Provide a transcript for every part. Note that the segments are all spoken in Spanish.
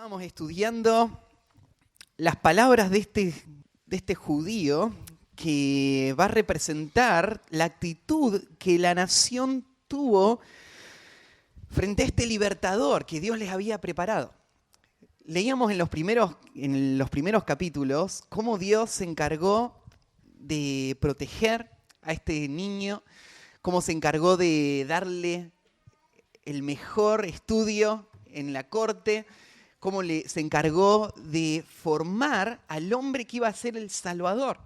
Estábamos estudiando las palabras de este judío que va a representar la actitud que la nación tuvo frente a este libertador que Dios les había preparado. Leíamos en los primeros capítulos cómo Dios se encargó de proteger a este niño, cómo se encargó de darle el mejor estudio en la corte, cómo se encargó de formar al hombre que iba a ser el Salvador.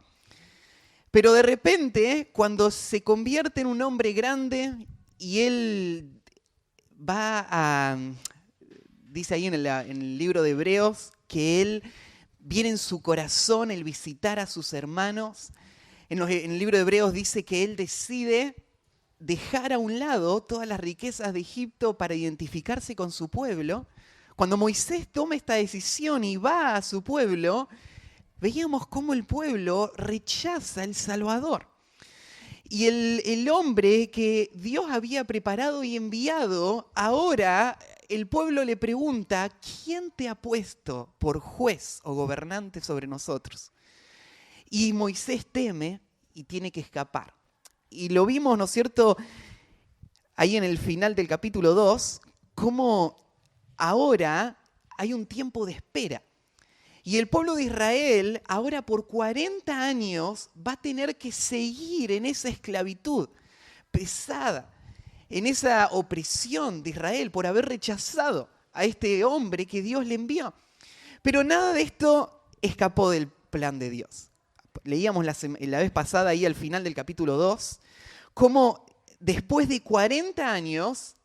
Pero de repente, cuando se convierte en un hombre grande y él dice ahí en el libro de Hebreos, que él viene en su corazón el visitar a sus hermanos. En el libro de Hebreos dice que él decide dejar a un lado todas las riquezas de Egipto para identificarse con su pueblo. Cuando Moisés toma esta decisión y va a su pueblo, veíamos cómo el pueblo rechaza al Salvador. Y el hombre que Dios había preparado y enviado, ahora el pueblo le pregunta, ¿quién te ha puesto por juez o gobernante sobre nosotros? Y Moisés teme y tiene que escapar. Y lo vimos, ¿no es cierto?, ahí en el final del capítulo 2, cómo ahora hay un tiempo de espera. Y el pueblo de Israel ahora por 40 años va a tener que seguir en esa esclavitud pesada, en esa opresión de Israel por haber rechazado a este hombre que Dios le envió. Pero nada de esto escapó del plan de Dios. Leíamos la vez pasada ahí al final del capítulo 2, cómo después de 40 años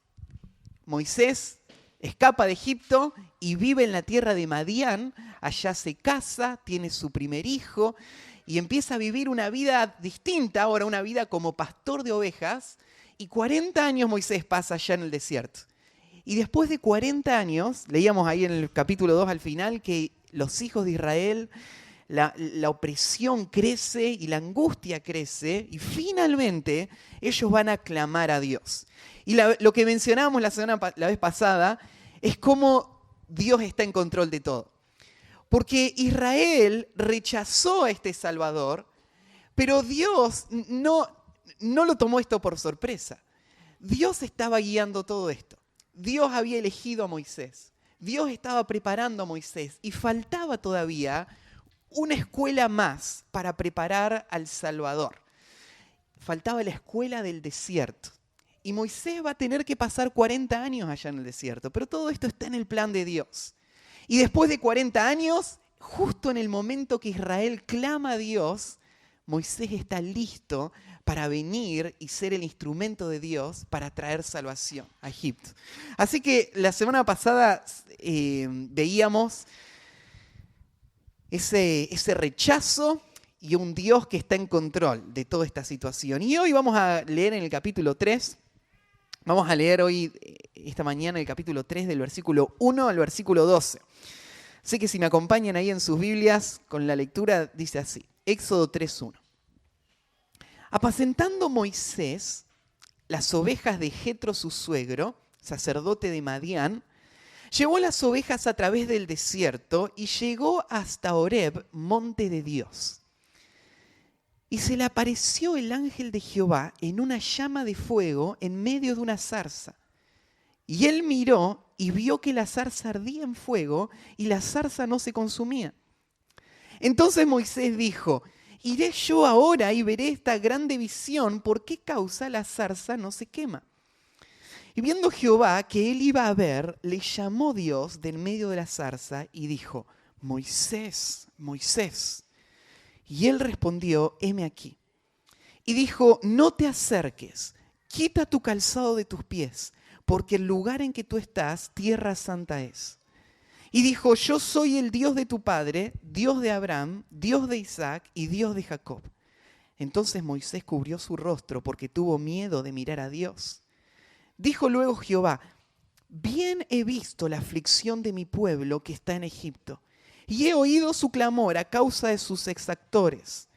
Moisés escapa de Egipto y vive en la tierra de Madián. Allá se casa, tiene su primer hijo y empieza a vivir una vida distinta, ahora una vida como pastor de ovejas. Y 40 años Moisés pasa allá en el desierto. Y después de 40 años, leíamos ahí en el capítulo 2 al final, que los hijos de Israel, la opresión crece y la angustia crece y finalmente ellos van a clamar a Dios. Y lo que mencionábamos la vez pasada es cómo Dios está en control de todo. Porque Israel rechazó a este Salvador, pero Dios no lo tomó esto por sorpresa. Dios estaba guiando todo esto. Dios había elegido a Moisés. Dios estaba preparando a Moisés y faltaba todavía una escuela más para preparar al Salvador. Faltaba la escuela del desierto. Y Moisés va a tener que pasar 40 años allá en el desierto. Pero todo esto está en el plan de Dios. Y después de 40 años, justo en el momento que Israel clama a Dios, Moisés está listo para venir y ser el instrumento de Dios para traer salvación a Egipto. Así que la semana pasada veíamos ese rechazo y un Dios que está en control de toda esta situación. Y hoy vamos a leer en el capítulo 3, vamos a leer hoy, esta mañana, el capítulo 3 del versículo 1 al versículo 12. Así que si me acompañan ahí en sus Biblias con la lectura, dice así, Éxodo 3:1. Apacentando Moisés las ovejas de Jetro su suegro, sacerdote de Madián, llevó las ovejas a través del desierto y llegó hasta Horeb, monte de Dios. Y se le apareció el ángel de Jehová en una llama de fuego en medio de una zarza. Y él miró y vio que la zarza ardía en fuego y la zarza no se consumía. Entonces Moisés dijo, iré yo ahora y veré esta grande visión, ¿por qué causa la zarza no se quema? Y viendo Jehová que él iba a ver, le llamó Dios del medio de la zarza y dijo, Moisés, Moisés. Y él respondió, heme aquí. Y dijo, no te acerques, quita tu calzado de tus pies, porque el lugar en que tú estás, tierra santa es. Y dijo, yo soy el Dios de tu padre, Dios de Abraham, Dios de Isaac y Dios de Jacob. Entonces Moisés cubrió su rostro porque tuvo miedo de mirar a Dios. Dijo luego Jehová, bien he visto la aflicción de mi pueblo que está en Egipto, y he oído su clamor a causa de sus exactores.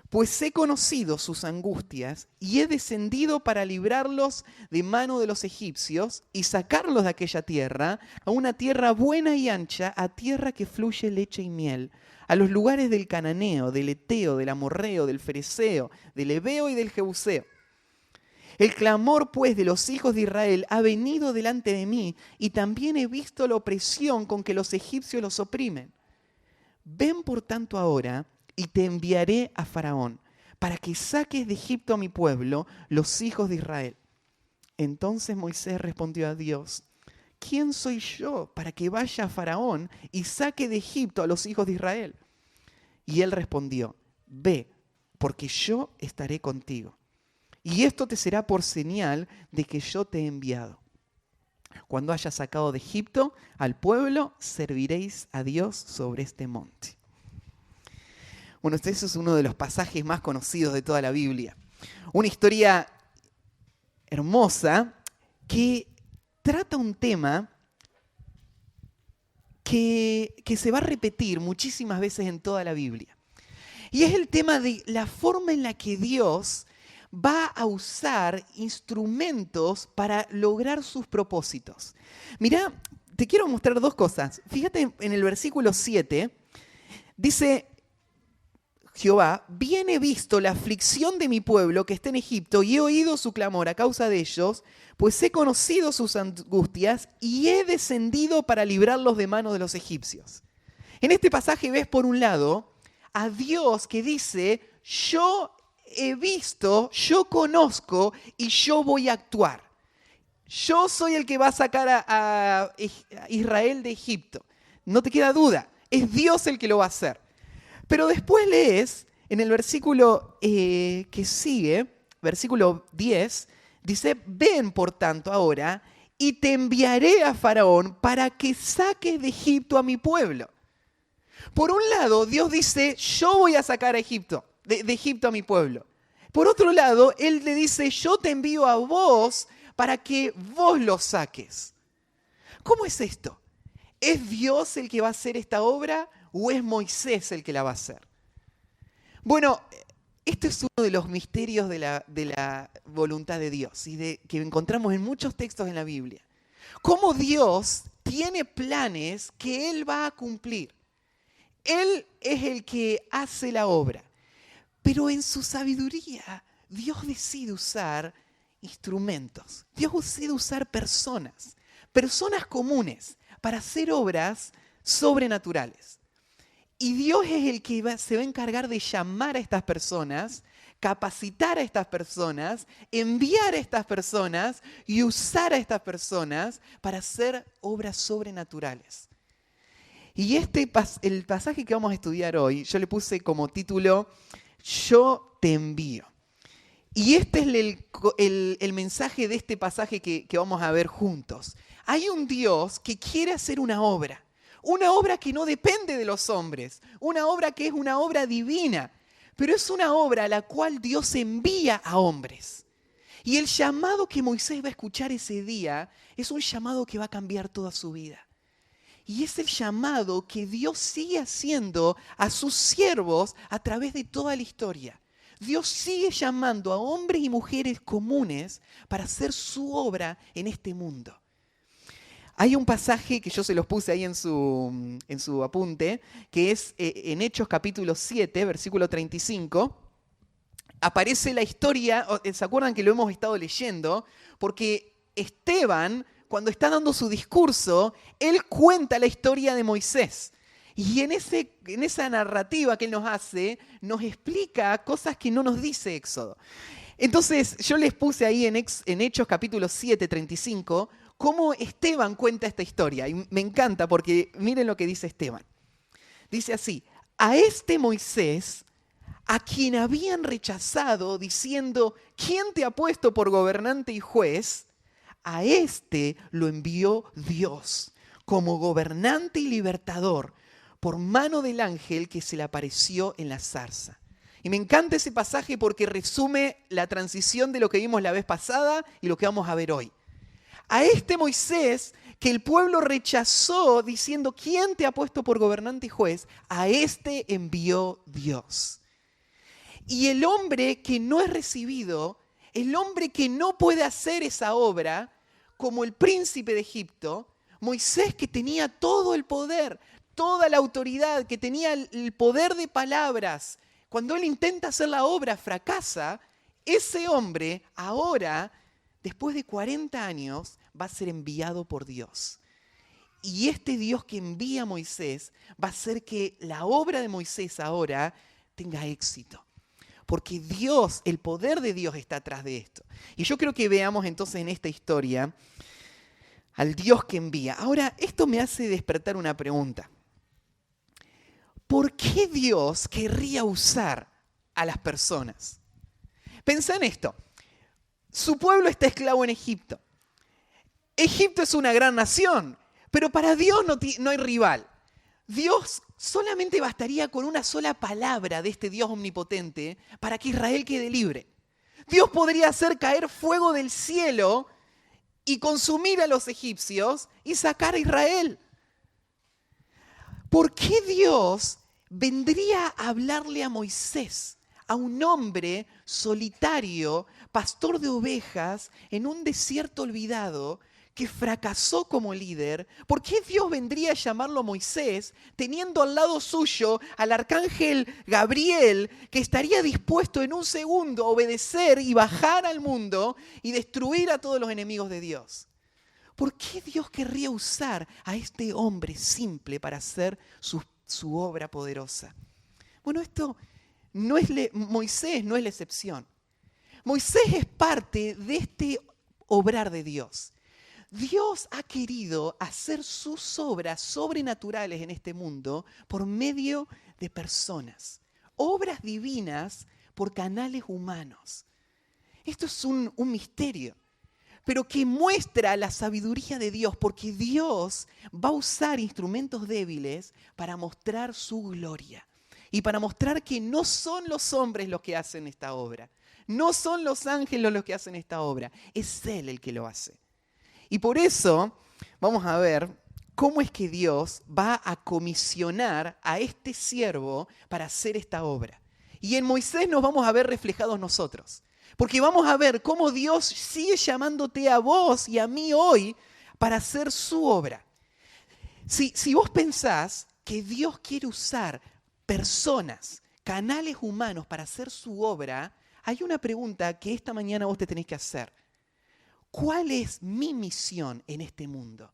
Pues he conocido sus angustias y he descendido para librarlos de mano de los egipcios y sacarlos de aquella tierra, a una tierra buena y ancha, a tierra que fluye leche y miel, a los lugares del cananeo, del eteo, del amorreo, del fereceo, del heveo y del jebuseo. El clamor, pues, de los hijos de Israel ha venido delante de mí, y también he visto la opresión con que los egipcios los oprimen. Ven, por tanto, ahora, y te enviaré a Faraón, para que saques de Egipto a mi pueblo, los hijos de Israel. Entonces Moisés respondió a Dios: ¿quién soy yo para que vaya a Faraón y saque de Egipto a los hijos de Israel? Y él respondió: ve, porque yo estaré contigo. Y esto te será por señal de que yo te he enviado. Cuando hayas sacado de Egipto al pueblo, serviréis a Dios sobre este monte. Bueno, este es uno de los pasajes más conocidos de toda la Biblia. Una historia hermosa que trata un tema que se va a repetir muchísimas veces en toda la Biblia. Y es el tema de la forma en la que Dios va a usar instrumentos para lograr sus propósitos. Mirá, te quiero mostrar dos cosas. Fíjate en el versículo 7, dice Jehová: bien he visto la aflicción de mi pueblo que está en Egipto y he oído su clamor a causa de ellos, pues he conocido sus angustias y he descendido para librarlos de manos de los egipcios. En este pasaje ves por un lado a Dios que dice: yo he visto, yo conozco y yo voy a actuar. Yo soy el que va a sacar a Israel de Egipto. No te queda duda, es Dios el que lo va a hacer. Pero después lees en el versículo que sigue, versículo 10, dice: ven por tanto ahora y te enviaré a Faraón para que saques de Egipto a mi pueblo. Por un lado, Dios dice: yo voy a sacar a Egipto, de Egipto a mi pueblo. Por otro lado, Él le dice: yo te envío a vos para que vos lo saques. ¿Cómo es esto? ¿Es Dios el que va a hacer esta obra o es Moisés el que la va a hacer? Bueno, este es uno de los misterios de la voluntad de Dios y que encontramos en muchos textos en la Biblia. Cómo Dios tiene planes que Él va a cumplir. Él es el que hace la obra. Pero en su sabiduría, Dios decide usar instrumentos. Dios decide usar personas comunes, para hacer obras sobrenaturales. Y Dios es el que se va a encargar de llamar a estas personas, capacitar a estas personas, enviar a estas personas y usar a estas personas para hacer obras sobrenaturales. Y el pasaje que vamos a estudiar hoy, yo le puse como título: yo te envío. Y este es el mensaje de este pasaje que vamos a ver juntos. Hay un Dios que quiere hacer una obra que no depende de los hombres, una obra que es una obra divina, pero es una obra a la cual Dios envía a hombres. Y el llamado que Moisés va a escuchar ese día es un llamado que va a cambiar toda su vida. Y es el llamado que Dios sigue haciendo a sus siervos a través de toda la historia. Dios sigue llamando a hombres y mujeres comunes para hacer su obra en este mundo. Hay un pasaje que yo se los puse ahí en su apunte, que es en Hechos capítulo 7, versículo 35. Aparece la historia, ¿se acuerdan que lo hemos estado leyendo? Porque Esteban, cuando está dando su discurso, él cuenta la historia de Moisés. Y en esa narrativa que él nos hace, nos explica cosas que no nos dice Éxodo. Entonces, yo les puse ahí en Hechos capítulo 7, 35, cómo Esteban cuenta esta historia. Y me encanta porque miren lo que dice Esteban. Dice así: a este Moisés, a quien habían rechazado diciendo: ¿quién te ha puesto por gobernante y juez? A este lo envió Dios como gobernante y libertador por mano del ángel que se le apareció en la zarza. Y me encanta ese pasaje porque resume la transición de lo que vimos la vez pasada y lo que vamos a ver hoy. A este Moisés que el pueblo rechazó diciendo: ¿quién te ha puesto por gobernante y juez? A este envió Dios. Y el hombre que no es recibido, el hombre que no puede hacer esa obra, como el príncipe de Egipto, Moisés, que tenía todo el poder, toda la autoridad, que tenía el poder de palabras, cuando él intenta hacer la obra, fracasa. Ese hombre ahora, después de 40 años, va a ser enviado por Dios. Y este Dios que envía a Moisés va a hacer que la obra de Moisés ahora tenga éxito. Porque Dios, el poder de Dios está atrás de esto. Y yo creo que veamos entonces en esta historia al Dios que envía. Ahora, esto me hace despertar una pregunta. ¿Por qué Dios querría usar a las personas? Pensá en esto. Su pueblo está esclavo en Egipto. Egipto es una gran nación, pero para Dios no hay rival. Dios solamente bastaría con una sola palabra de este Dios omnipotente para que Israel quede libre. Dios podría hacer caer fuego del cielo y consumir a los egipcios y sacar a Israel. ¿Por qué Dios vendría a hablarle a Moisés, a un hombre solitario, pastor de ovejas, en un desierto olvidado, que fracasó como líder? ¿Por qué Dios vendría a llamarlo a Moisés teniendo al lado suyo al arcángel Gabriel, que estaría dispuesto en un segundo a obedecer y bajar al mundo y destruir a todos los enemigos de Dios? ¿Por qué Dios querría usar a este hombre simple para hacer su obra poderosa? Bueno, Moisés no es la excepción. Moisés es parte de este obrar de Dios. Dios ha querido hacer sus obras sobrenaturales en este mundo por medio de personas. Obras divinas por canales humanos. Esto es un misterio, pero que muestra la sabiduría de Dios, porque Dios va a usar instrumentos débiles para mostrar su gloria y para mostrar que no son los hombres los que hacen esta obra, no son los ángeles los que hacen esta obra, es Él el que lo hace. Y por eso vamos a ver cómo es que Dios va a comisionar a este siervo para hacer esta obra. Y en Moisés nos vamos a ver reflejados nosotros. Porque vamos a ver cómo Dios sigue llamándote a vos y a mí hoy para hacer su obra. Si vos pensás que Dios quiere usar personas, canales humanos para hacer su obra, hay una pregunta que esta mañana vos te tenés que hacer. ¿Cuál es mi misión en este mundo?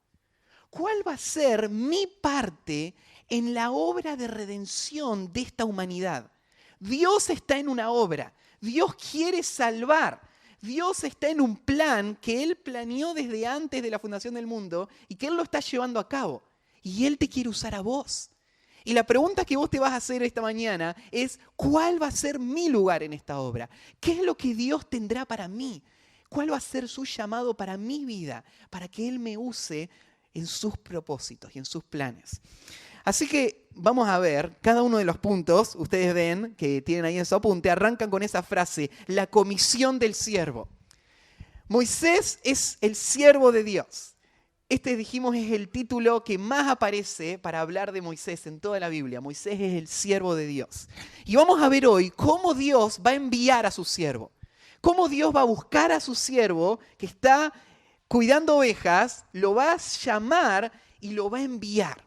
¿Cuál va a ser mi parte en la obra de redención de esta humanidad? Dios está en una obra. Dios quiere salvar. Dios está en un plan que Él planeó desde antes de la fundación del mundo y que Él lo está llevando a cabo. Y Él te quiere usar a vos. Y la pregunta que vos te vas a hacer esta mañana es, ¿cuál va a ser mi lugar en esta obra? ¿Qué es lo que Dios tendrá para mí? ¿Cuál va a ser su llamado para mi vida? Para que Él me use en sus propósitos y en sus planes. Así que vamos a ver cada uno de los puntos. Ustedes ven que tienen ahí en su apunte. Arrancan con esa frase, la comisión del siervo. Moisés es el siervo de Dios. Este, dijimos, es el título que más aparece para hablar de Moisés en toda la Biblia. Moisés es el siervo de Dios. Y vamos a ver hoy cómo Dios va a enviar a su siervo. Cómo Dios va a buscar a su siervo que está cuidando ovejas, lo va a llamar y lo va a enviar.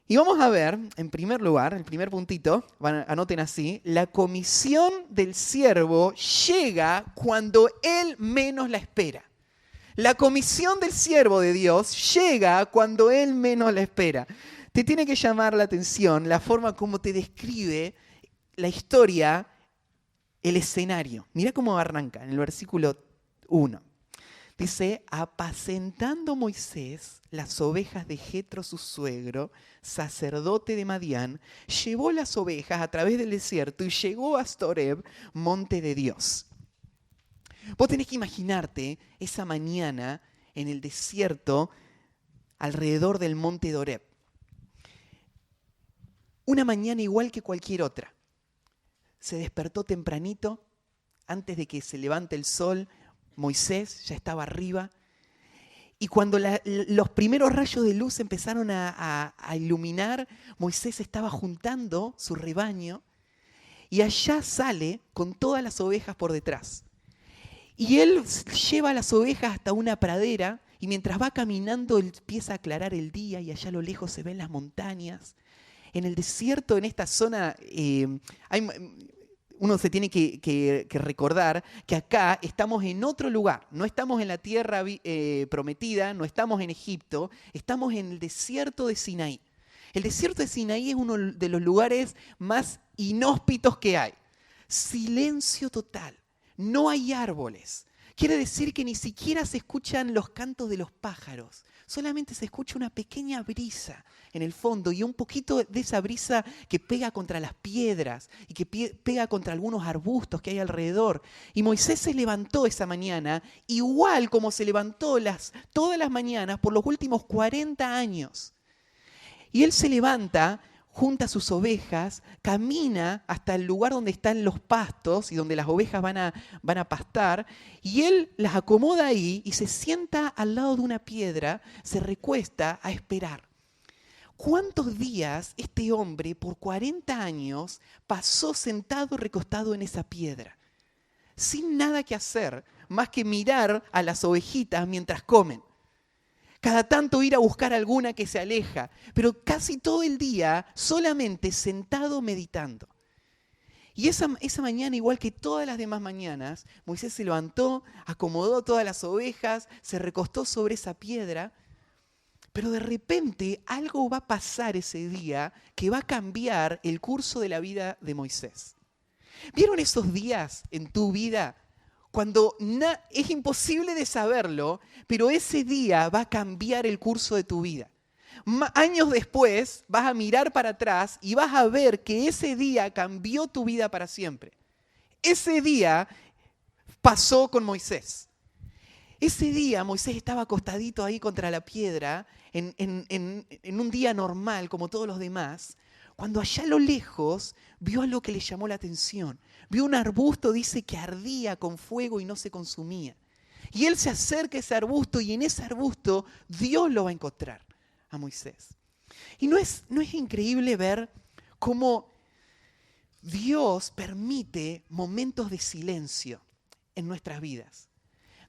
Y vamos a ver, en primer lugar, el primer puntito, anoten así, la comisión del siervo llega cuando él menos la espera. La comisión del siervo de Dios llega cuando él menos la espera. Te tiene que llamar la atención la forma como te describe la historia, el escenario. Mira cómo arranca en el versículo 1. Dice, apacentando Moisés las ovejas de Jetro su suegro, sacerdote de Madián, llevó las ovejas a través del desierto y llegó hasta Horeb, monte de Dios. Vos tenés que imaginarte esa mañana en el desierto alrededor del monte de Horeb. Una mañana igual que cualquier otra. Se despertó tempranito, antes de que se levante el sol. Moisés ya estaba arriba y cuando los primeros rayos de luz empezaron a iluminar, Moisés estaba juntando su rebaño y allá sale con todas las ovejas por detrás. Y él lleva a las ovejas hasta una pradera y mientras va caminando él empieza a aclarar el día y allá a lo lejos se ven las montañas. En el desierto, en esta zona, uno se tiene que recordar que acá estamos en otro lugar. No estamos en la tierra prometida, no estamos en Egipto, estamos en el desierto de Sinaí. El desierto de Sinaí es uno de los lugares más inhóspitos que hay. Silencio total, no hay árboles. Quiere decir que ni siquiera se escuchan los cantos de los pájaros. Solamente se escucha una pequeña brisa en el fondo y un poquito de esa brisa que pega contra las piedras y que pega contra algunos arbustos que hay alrededor. Y Moisés se levantó esa mañana, igual como se levantó todas las mañanas por los últimos 40 años. Y él se levanta, junta sus ovejas, camina hasta el lugar donde están los pastos y donde las ovejas van a pastar, y él las acomoda ahí y se sienta al lado de una piedra, se recuesta a esperar. ¿Cuántos días este hombre por 40 años pasó sentado y recostado en esa piedra? Sin nada que hacer, más que mirar a las ovejitas mientras comen. Cada tanto ir a buscar alguna que se aleja, pero casi todo el día solamente sentado meditando. Y esa mañana, igual que todas las demás mañanas, Moisés se levantó, acomodó todas las ovejas, se recostó sobre esa piedra, pero de repente algo va a pasar ese día que va a cambiar el curso de la vida de Moisés. ¿Vieron esos días en tu vida cuando es imposible de saberlo, pero ese día va a cambiar el curso de tu vida? Años después vas a mirar para atrás y vas a ver que ese día cambió tu vida para siempre. Ese día pasó con Moisés. Ese día Moisés estaba acostadito ahí contra la piedra en un día normal como todos los demás, cuando allá a lo lejos vio algo que le llamó la atención. Vio un arbusto, dice, que ardía con fuego y no se consumía. Y él se acerca a ese arbusto y en ese arbusto Dios lo va a encontrar a Moisés. Y no es increíble ver cómo Dios permite momentos de silencio en nuestras vidas.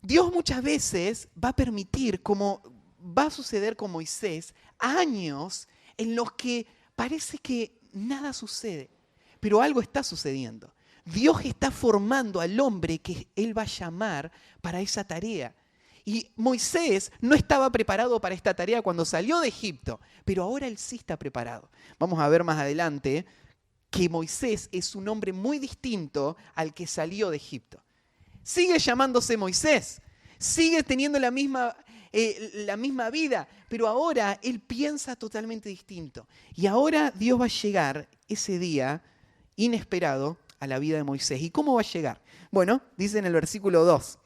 Dios muchas veces va a permitir, como va a suceder con Moisés, años en los que parece que nada sucede, pero algo está sucediendo. Dios está formando al hombre que Él va a llamar para esa tarea. Y Moisés no estaba preparado para esta tarea cuando salió de Egipto, pero ahora él sí está preparado. Vamos a ver más adelante que Moisés es un hombre muy distinto al que salió de Egipto. Sigue llamándose Moisés, sigue teniendo la misma vida, pero ahora él piensa totalmente distinto. Y ahora Dios va a llegar ese día inesperado a la vida de Moisés. ¿Y cómo va a llegar? Bueno, dice en el versículo 2.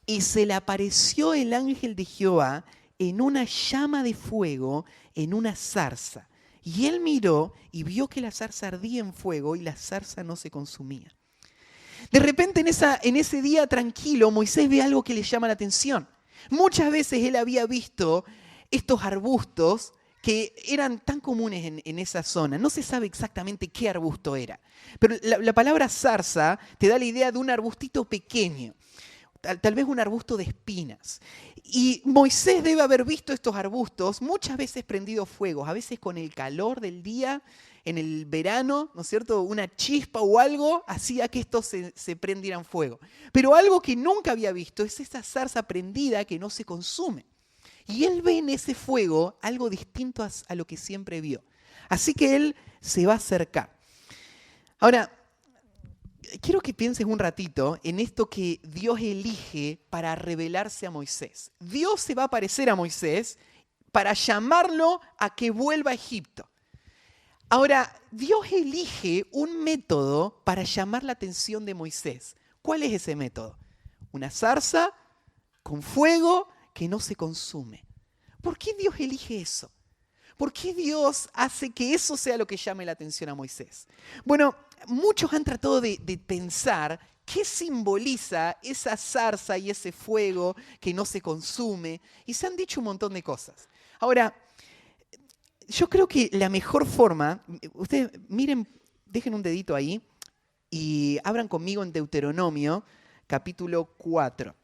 Y se le apareció el ángel de Jehová en una llama de fuego, en una zarza. Y él miró y vio que la zarza ardía en fuego y la zarza no se consumía. De repente en ese día tranquilo, Moisés ve algo que le llama la atención. Muchas veces él había visto estos arbustos que eran tan comunes en esa zona. No se sabe exactamente qué arbusto era, pero la palabra zarza te da la idea de un arbustito pequeño, tal vez un arbusto de espinas. Y Moisés debe haber visto estos arbustos muchas veces prendidos fuegos, a veces con el calor del día, en el verano, ¿no es cierto? Una chispa o algo hacía que estos se prendieran fuego. Pero algo que nunca había visto es esa zarza prendida que no se consume. Y él ve en ese fuego algo distinto a lo que siempre vio. Así que él se va a acercar. Ahora, quiero que pienses un ratito en esto que Dios elige para revelarse a Moisés. Dios se va a aparecer a Moisés para llamarlo a que vuelva a Egipto. Ahora, Dios elige un método para llamar la atención de Moisés. ¿Cuál es ese método? Una zarza con fuego que no se consume. ¿Por qué Dios elige eso? ¿Por qué Dios hace que eso sea lo que llame la atención a Moisés? Bueno, muchos han tratado de pensar qué simboliza esa zarza y ese fuego que no se consume, y se han dicho un montón de cosas. Ahora, yo creo que la mejor forma, ustedes miren dejen un dedito ahí y abran conmigo en Deuteronomio, capítulo 4.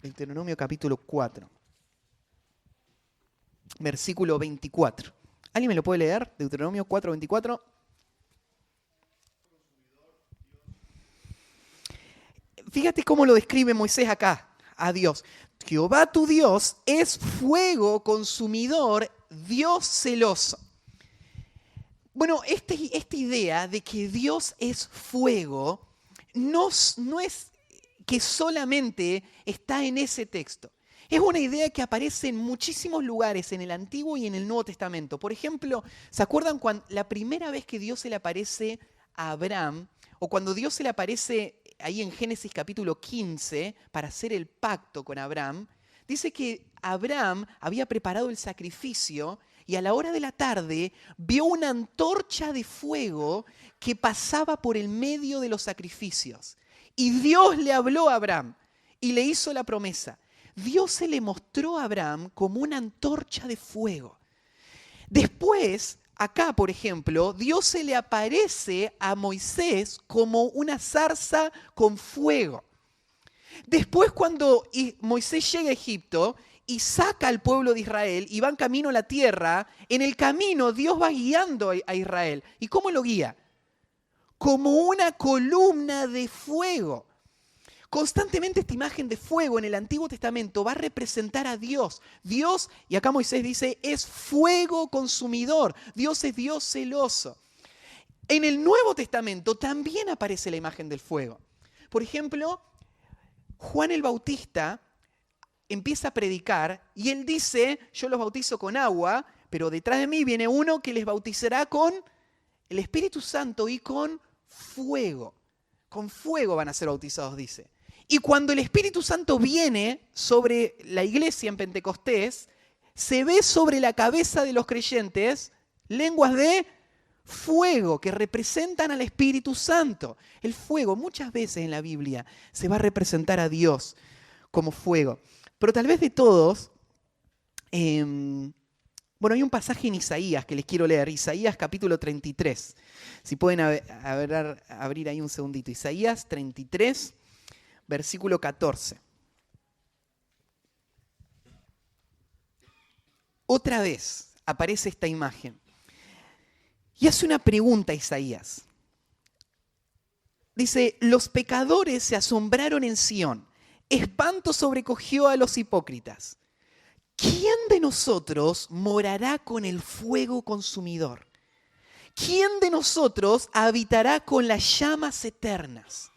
Deuteronomio, capítulo 4. Versículo 24. ¿Alguien me lo puede leer? Deuteronomio 4, 24. Fíjate cómo lo describe Moisés acá, a Dios. Jehová tu Dios es fuego consumidor, Dios celoso. Bueno, esta idea de que Dios es fuego no es que solamente está en ese texto. Es una idea que aparece en muchísimos lugares en el Antiguo y en el Nuevo Testamento. Por ejemplo, ¿se acuerdan cuando la primera vez que Dios se le aparece a Abraham, o cuando Dios se le aparece ahí en Génesis capítulo 15 para hacer el pacto con Abraham? Dice que Abraham había preparado el sacrificio y a la hora de la tarde vio una antorcha de fuego que pasaba por el medio de los sacrificios. Y Dios le habló a Abraham y le hizo la promesa. Dios se le mostró a Abraham como una antorcha de fuego. Después, acá, por ejemplo, Dios se le aparece a Moisés como una zarza con fuego. Después, cuando Moisés llega a Egipto y saca al pueblo de Israel y van camino a la tierra, en el camino Dios va guiando a Israel. ¿Y cómo lo guía? Como una columna de fuego. Constantemente esta imagen de fuego en el Antiguo Testamento va a representar a Dios. Dios, y acá Moisés dice, es fuego consumidor. Dios es Dios celoso. En el Nuevo Testamento también aparece la imagen del fuego. Por ejemplo, Juan el Bautista empieza a predicar y él dice, yo los bautizo con agua, pero detrás de mí viene uno que les bautizará con el Espíritu Santo y con fuego. Con fuego van a ser bautizados, dice. Y cuando el Espíritu Santo viene sobre la iglesia en Pentecostés, se ve sobre la cabeza de los creyentes lenguas de fuego que representan al Espíritu Santo. El fuego muchas veces en la Biblia se va a representar a Dios como fuego. Pero tal vez de todos, hay un pasaje en Isaías que les quiero leer, Isaías capítulo 33. Si pueden abrir ahí un segundito. Isaías 33, versículo 14. Otra vez aparece esta imagen. Y hace una pregunta a Isaías. Dice, los pecadores se asombraron en Sión, espanto sobrecogió a los hipócritas. ¿Quién de nosotros morará con el fuego consumidor? ¿Quién de nosotros habitará con las llamas eternas?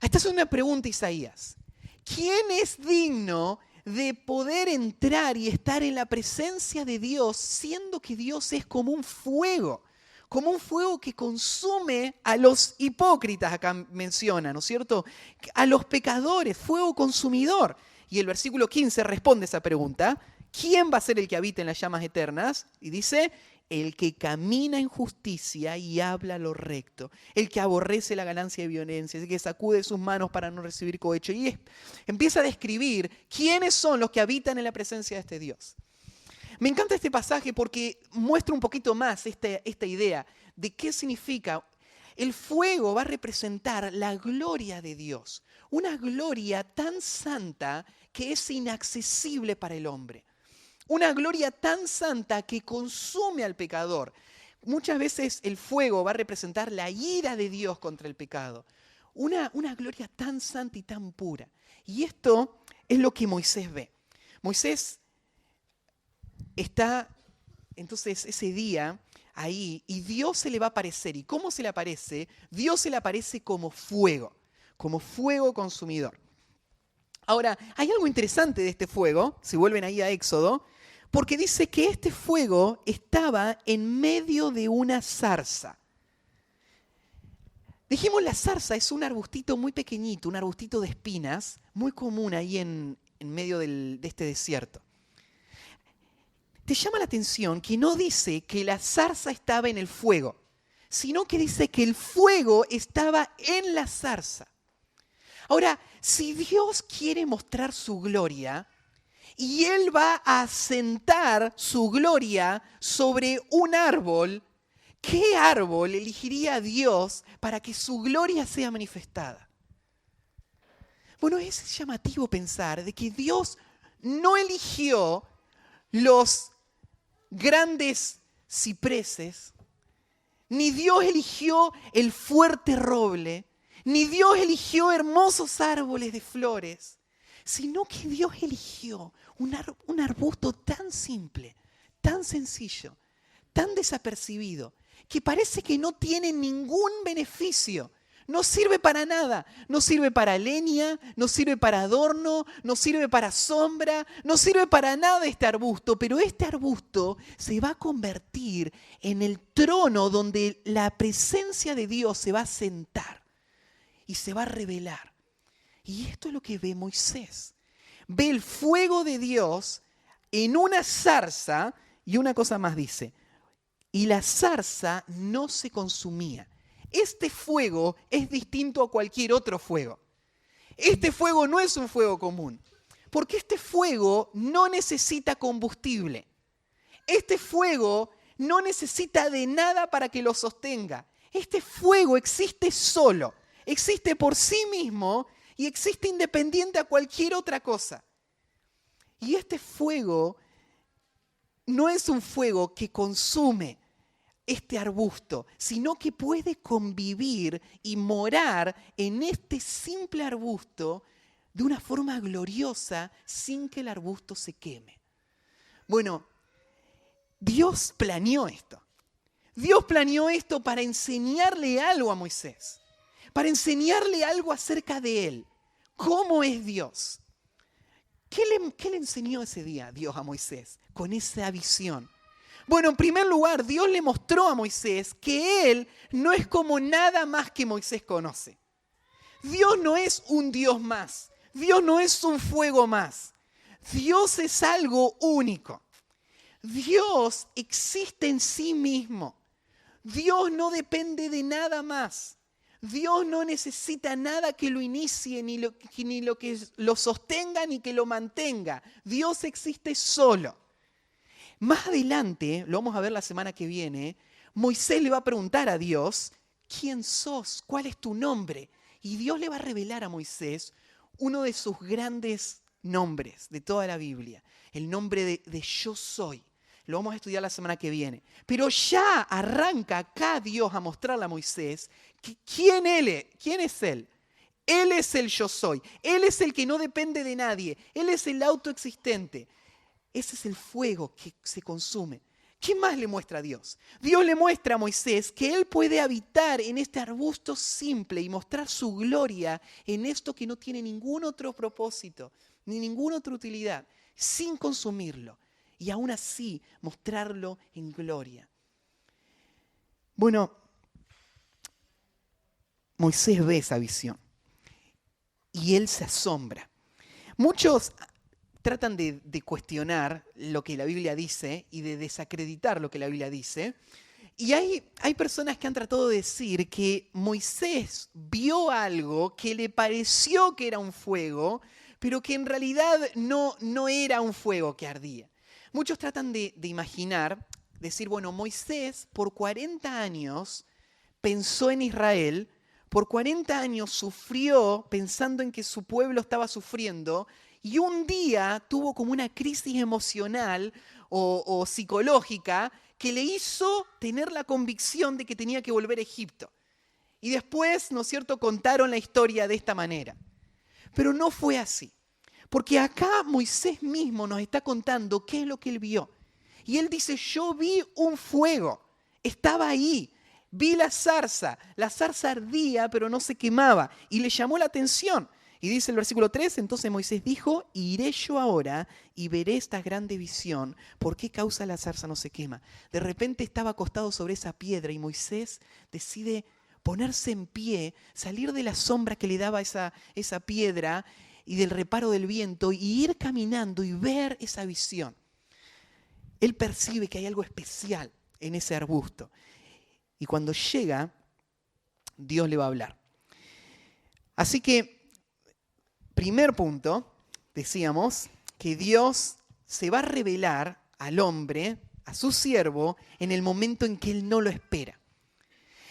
Esta es una pregunta, Isaías. ¿Quién es digno de poder entrar y estar en la presencia de Dios, siendo que Dios es como un fuego que consume a los hipócritas, acá menciona, ¿no es cierto? A los pecadores, fuego consumidor. Y el versículo 15 responde esa pregunta. ¿Quién va a ser el que habita en las llamas eternas? Y dice, el que camina en justicia y habla lo recto, el que aborrece la ganancia de violencia, el que sacude sus manos para no recibir cohecho. Y empieza a describir quiénes son los que habitan en la presencia de este Dios. Me encanta este pasaje porque muestra un poquito más esta idea de qué significa. El fuego va a representar la gloria de Dios, una gloria tan santa que es inaccesible para el hombre. Una gloria tan santa que consume al pecador. Muchas veces el fuego va a representar la ira de Dios contra el pecado. Una gloria tan santa y tan pura. Y esto es lo que Moisés ve. Moisés está entonces ese día ahí y Dios se le va a aparecer. ¿Y cómo se le aparece? Dios se le aparece como fuego consumidor. Ahora, hay algo interesante de este fuego, si vuelven ahí a Éxodo, porque dice que este fuego estaba en medio de una zarza. Dijimos, la zarza es un arbustito muy pequeñito, un arbustito de espinas, muy común ahí en medio de este desierto. Te llama la atención que no dice que la zarza estaba en el fuego, sino que dice que el fuego estaba en la zarza. Ahora, si Dios quiere mostrar su gloria, y Él va a asentar su gloria sobre un árbol. ¿Qué árbol elegiría Dios para que su gloria sea manifestada? Bueno, es llamativo pensar de que Dios no eligió los grandes cipreses, ni Dios eligió el fuerte roble, ni Dios eligió hermosos árboles de flores, sino que Dios eligió un arbusto tan simple, tan sencillo, tan desapercibido, que parece que no tiene ningún beneficio. No sirve para nada, no sirve para leña, no sirve para adorno, no sirve para sombra, no sirve para nada este arbusto, pero este arbusto se va a convertir en el trono donde la presencia de Dios se va a sentar y se va a revelar. Y esto es lo que ve Moisés. Ve el fuego de Dios en una zarza, y una cosa más dice, y la zarza no se consumía. Este fuego es distinto a cualquier otro fuego. Este fuego no es un fuego común, porque este fuego no necesita combustible. Este fuego no necesita de nada para que lo sostenga. Este fuego existe solo, existe por sí mismo y existe independiente a cualquier otra cosa. Y este fuego no es un fuego que consume este arbusto, sino que puede convivir y morar en este simple arbusto de una forma gloriosa sin que el arbusto se queme. Bueno, Dios planeó esto. Dios planeó esto para enseñarle algo a Moisés, para enseñarle algo acerca de él. ¿Cómo es Dios? ¿Qué le enseñó ese día Dios a Moisés con esa visión? Bueno, en primer lugar, Dios le mostró a Moisés que Él no es como nada más que Moisés conoce. Dios no es un Dios más. Dios no es un fuego más. Dios es algo único. Dios existe en sí mismo. Dios no depende de nada más. Dios no necesita nada que lo inicie, ni lo que lo sostenga, ni que lo mantenga. Dios existe solo. Más adelante, lo vamos a ver la semana que viene, Moisés le va a preguntar a Dios, ¿quién sos? ¿Cuál es tu nombre? Y Dios le va a revelar a Moisés uno de sus grandes nombres de toda la Biblia, el nombre de Yo Soy. Lo vamos a estudiar la semana que viene. Pero ya arranca acá Dios a mostrarle a Moisés quién es Él. Él es el Yo Soy. Él es el que no depende de nadie. Él es el autoexistente. Ese es el fuego que se consume. ¿Qué más le muestra a Dios? Dios le muestra a Moisés que Él puede habitar en este arbusto simple y mostrar su gloria en esto que no tiene ningún otro propósito, ni ninguna otra utilidad, sin consumirlo. Y aún así mostrarlo en gloria. Bueno, Moisés ve esa visión y él se asombra. Muchos tratan de cuestionar lo que la Biblia dice y de desacreditar lo que la Biblia dice. Y hay personas que han tratado de decir que Moisés vio algo que le pareció que era un fuego, pero que en realidad no era un fuego que ardía. Muchos tratan de imaginar, decir, bueno, Moisés por 40 años pensó en Israel, por 40 años sufrió pensando en que su pueblo estaba sufriendo, y un día tuvo como una crisis emocional o psicológica que le hizo tener la convicción de que tenía que volver a Egipto. Y después, ¿no es cierto?, contaron la historia de esta manera. Pero no fue así. Porque acá Moisés mismo nos está contando qué es lo que él vio. Y él dice, yo vi un fuego, estaba ahí, vi la zarza ardía pero no se quemaba y le llamó la atención. Y dice el versículo 3, entonces Moisés dijo, iré yo ahora y veré esta grande visión. ¿Por qué causa la zarza no se quema? De repente estaba acostado sobre esa piedra y Moisés decide ponerse en pie, salir de la sombra que le daba esa piedra y del reparo del viento y ir caminando y ver esa visión. Él percibe que hay algo especial en ese arbusto. Y cuando llega, Dios le va a hablar. Así que, primer punto, decíamos que Dios se va a revelar al hombre, a su siervo, en el momento en que él no lo espera.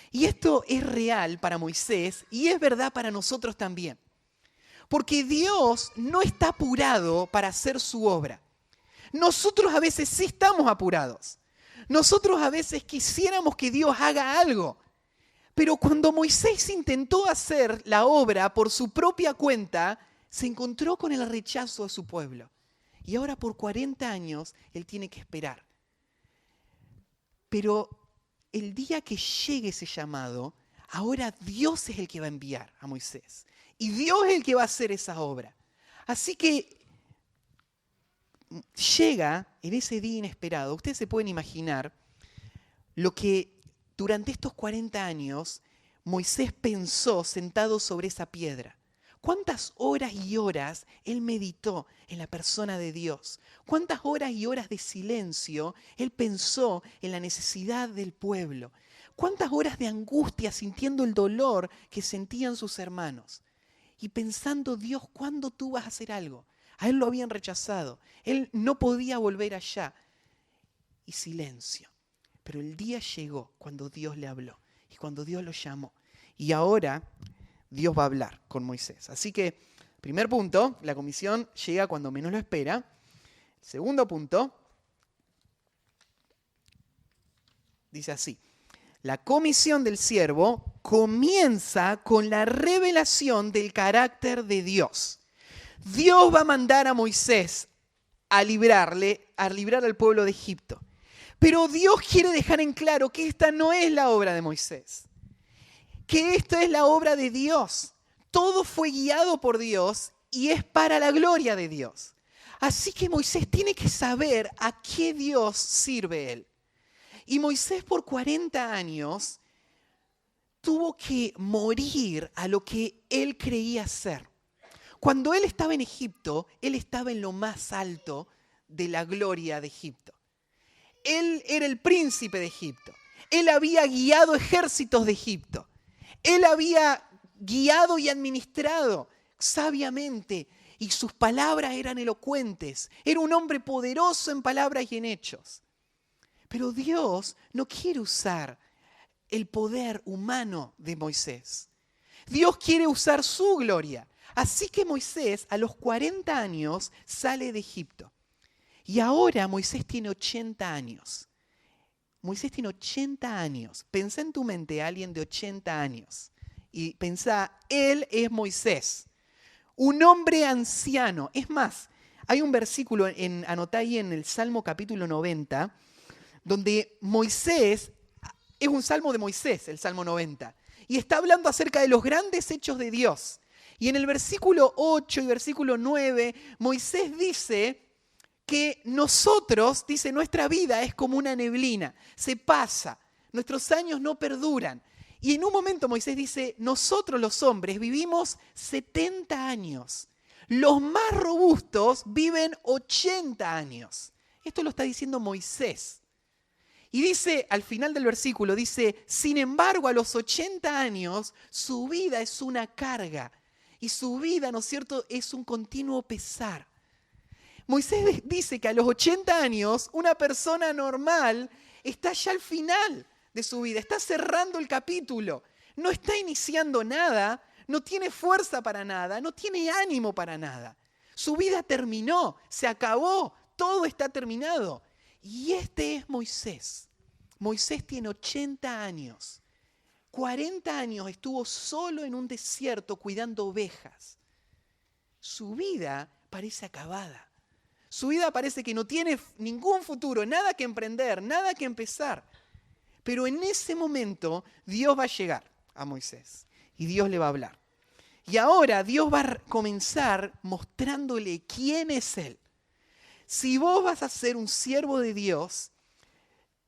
Y esto es real para Moisés y es verdad para nosotros también. Porque Dios no está apurado para hacer su obra. Nosotros a veces sí estamos apurados. Nosotros a veces quisiéramos que Dios haga algo. Pero cuando Moisés intentó hacer la obra por su propia cuenta, se encontró con el rechazo de su pueblo. Y ahora por 40 años él tiene que esperar. Pero el día que llegue ese llamado, ahora Dios es el que va a enviar a Moisés. Y Dios es el que va a hacer esa obra. Así que llega en ese día inesperado. Ustedes se pueden imaginar lo que durante estos 40 años Moisés pensó sentado sobre esa piedra. ¿Cuántas horas y horas él meditó en la persona de Dios? ¿Cuántas horas y horas de silencio él pensó en la necesidad del pueblo? ¿Cuántas horas de angustia sintiendo el dolor que sentían sus hermanos? Y pensando, Dios, ¿cuándo tú vas a hacer algo? A él lo habían rechazado. Él no podía volver allá. Y silencio. Pero el día llegó cuando Dios le habló y cuando Dios lo llamó. Y ahora Dios va a hablar con Moisés. Así que, primer punto, la comisión llega cuando menos lo espera. Segundo punto, dice así. La comisión del siervo comienza con la revelación del carácter de Dios. Dios va a mandar a Moisés a librar al pueblo de Egipto. Pero Dios quiere dejar en claro que esta no es la obra de Moisés, que esta es la obra de Dios. Todo fue guiado por Dios y es para la gloria de Dios. Así que Moisés tiene que saber a qué Dios sirve él. Y Moisés por 40 años tuvo que morir a lo que él creía ser. Cuando él estaba en Egipto, él estaba en lo más alto de la gloria de Egipto. Él era el príncipe de Egipto. Él había guiado ejércitos de Egipto. Él había guiado y administrado sabiamente y sus palabras eran elocuentes. Era un hombre poderoso en palabras y en hechos. Pero Dios no quiere usar el poder humano de Moisés. Dios quiere usar su gloria. Así que Moisés a los 40 años sale de Egipto. Y ahora Moisés tiene 80 años. Moisés tiene 80 años. Pensá en tu mente a alguien de 80 años. Y pensá, él es Moisés. Un hombre anciano. Es más, hay un versículo, anotá ahí en el Salmo capítulo 90, donde Moisés, es un salmo de Moisés, el Salmo 90. Y está hablando acerca de los grandes hechos de Dios. Y en el versículo 8 y versículo 9, Moisés dice que nosotros, dice, nuestra vida es como una neblina, se pasa, nuestros años no perduran. Y en un momento Moisés dice, nosotros los hombres vivimos 70 años, los más robustos viven 80 años. Esto lo está diciendo Moisés. Y dice, al final del versículo, dice, sin embargo, a los 80 años, su vida es una carga. Y su vida, ¿no es cierto?, es un continuo pesar. Moisés dice que a los 80 años, una persona normal está ya al final de su vida, está cerrando el capítulo, no está iniciando nada, no tiene fuerza para nada, no tiene ánimo para nada. Su vida terminó, se acabó, todo está terminado. Y este es Moisés. Moisés tiene 80 años. 40 años estuvo solo en un desierto cuidando ovejas. Su vida parece acabada. Su vida parece que no tiene ningún futuro, nada que emprender, nada que empezar. Pero en ese momento Dios va a llegar a Moisés y Dios le va a hablar. Y ahora Dios va a comenzar mostrándole quién es Él. Si vos vas a ser un siervo de Dios,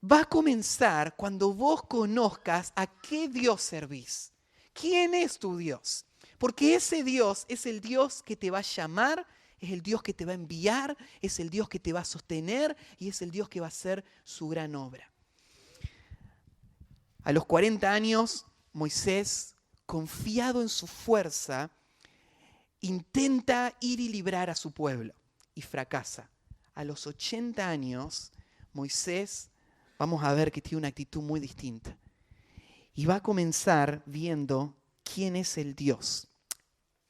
va a comenzar cuando vos conozcas a qué Dios servís. ¿Quién es tu Dios? Porque ese Dios es el Dios que te va a llamar, es el Dios que te va a enviar, es el Dios que te va a sostener y es el Dios que va a hacer su gran obra. A los 40 años, Moisés, confiado en su fuerza, intenta ir y librar a su pueblo. y fracasa. A los 80 años, Moisés, vamos a ver que tiene una actitud muy distinta. Y va a comenzar viendo quién es el Dios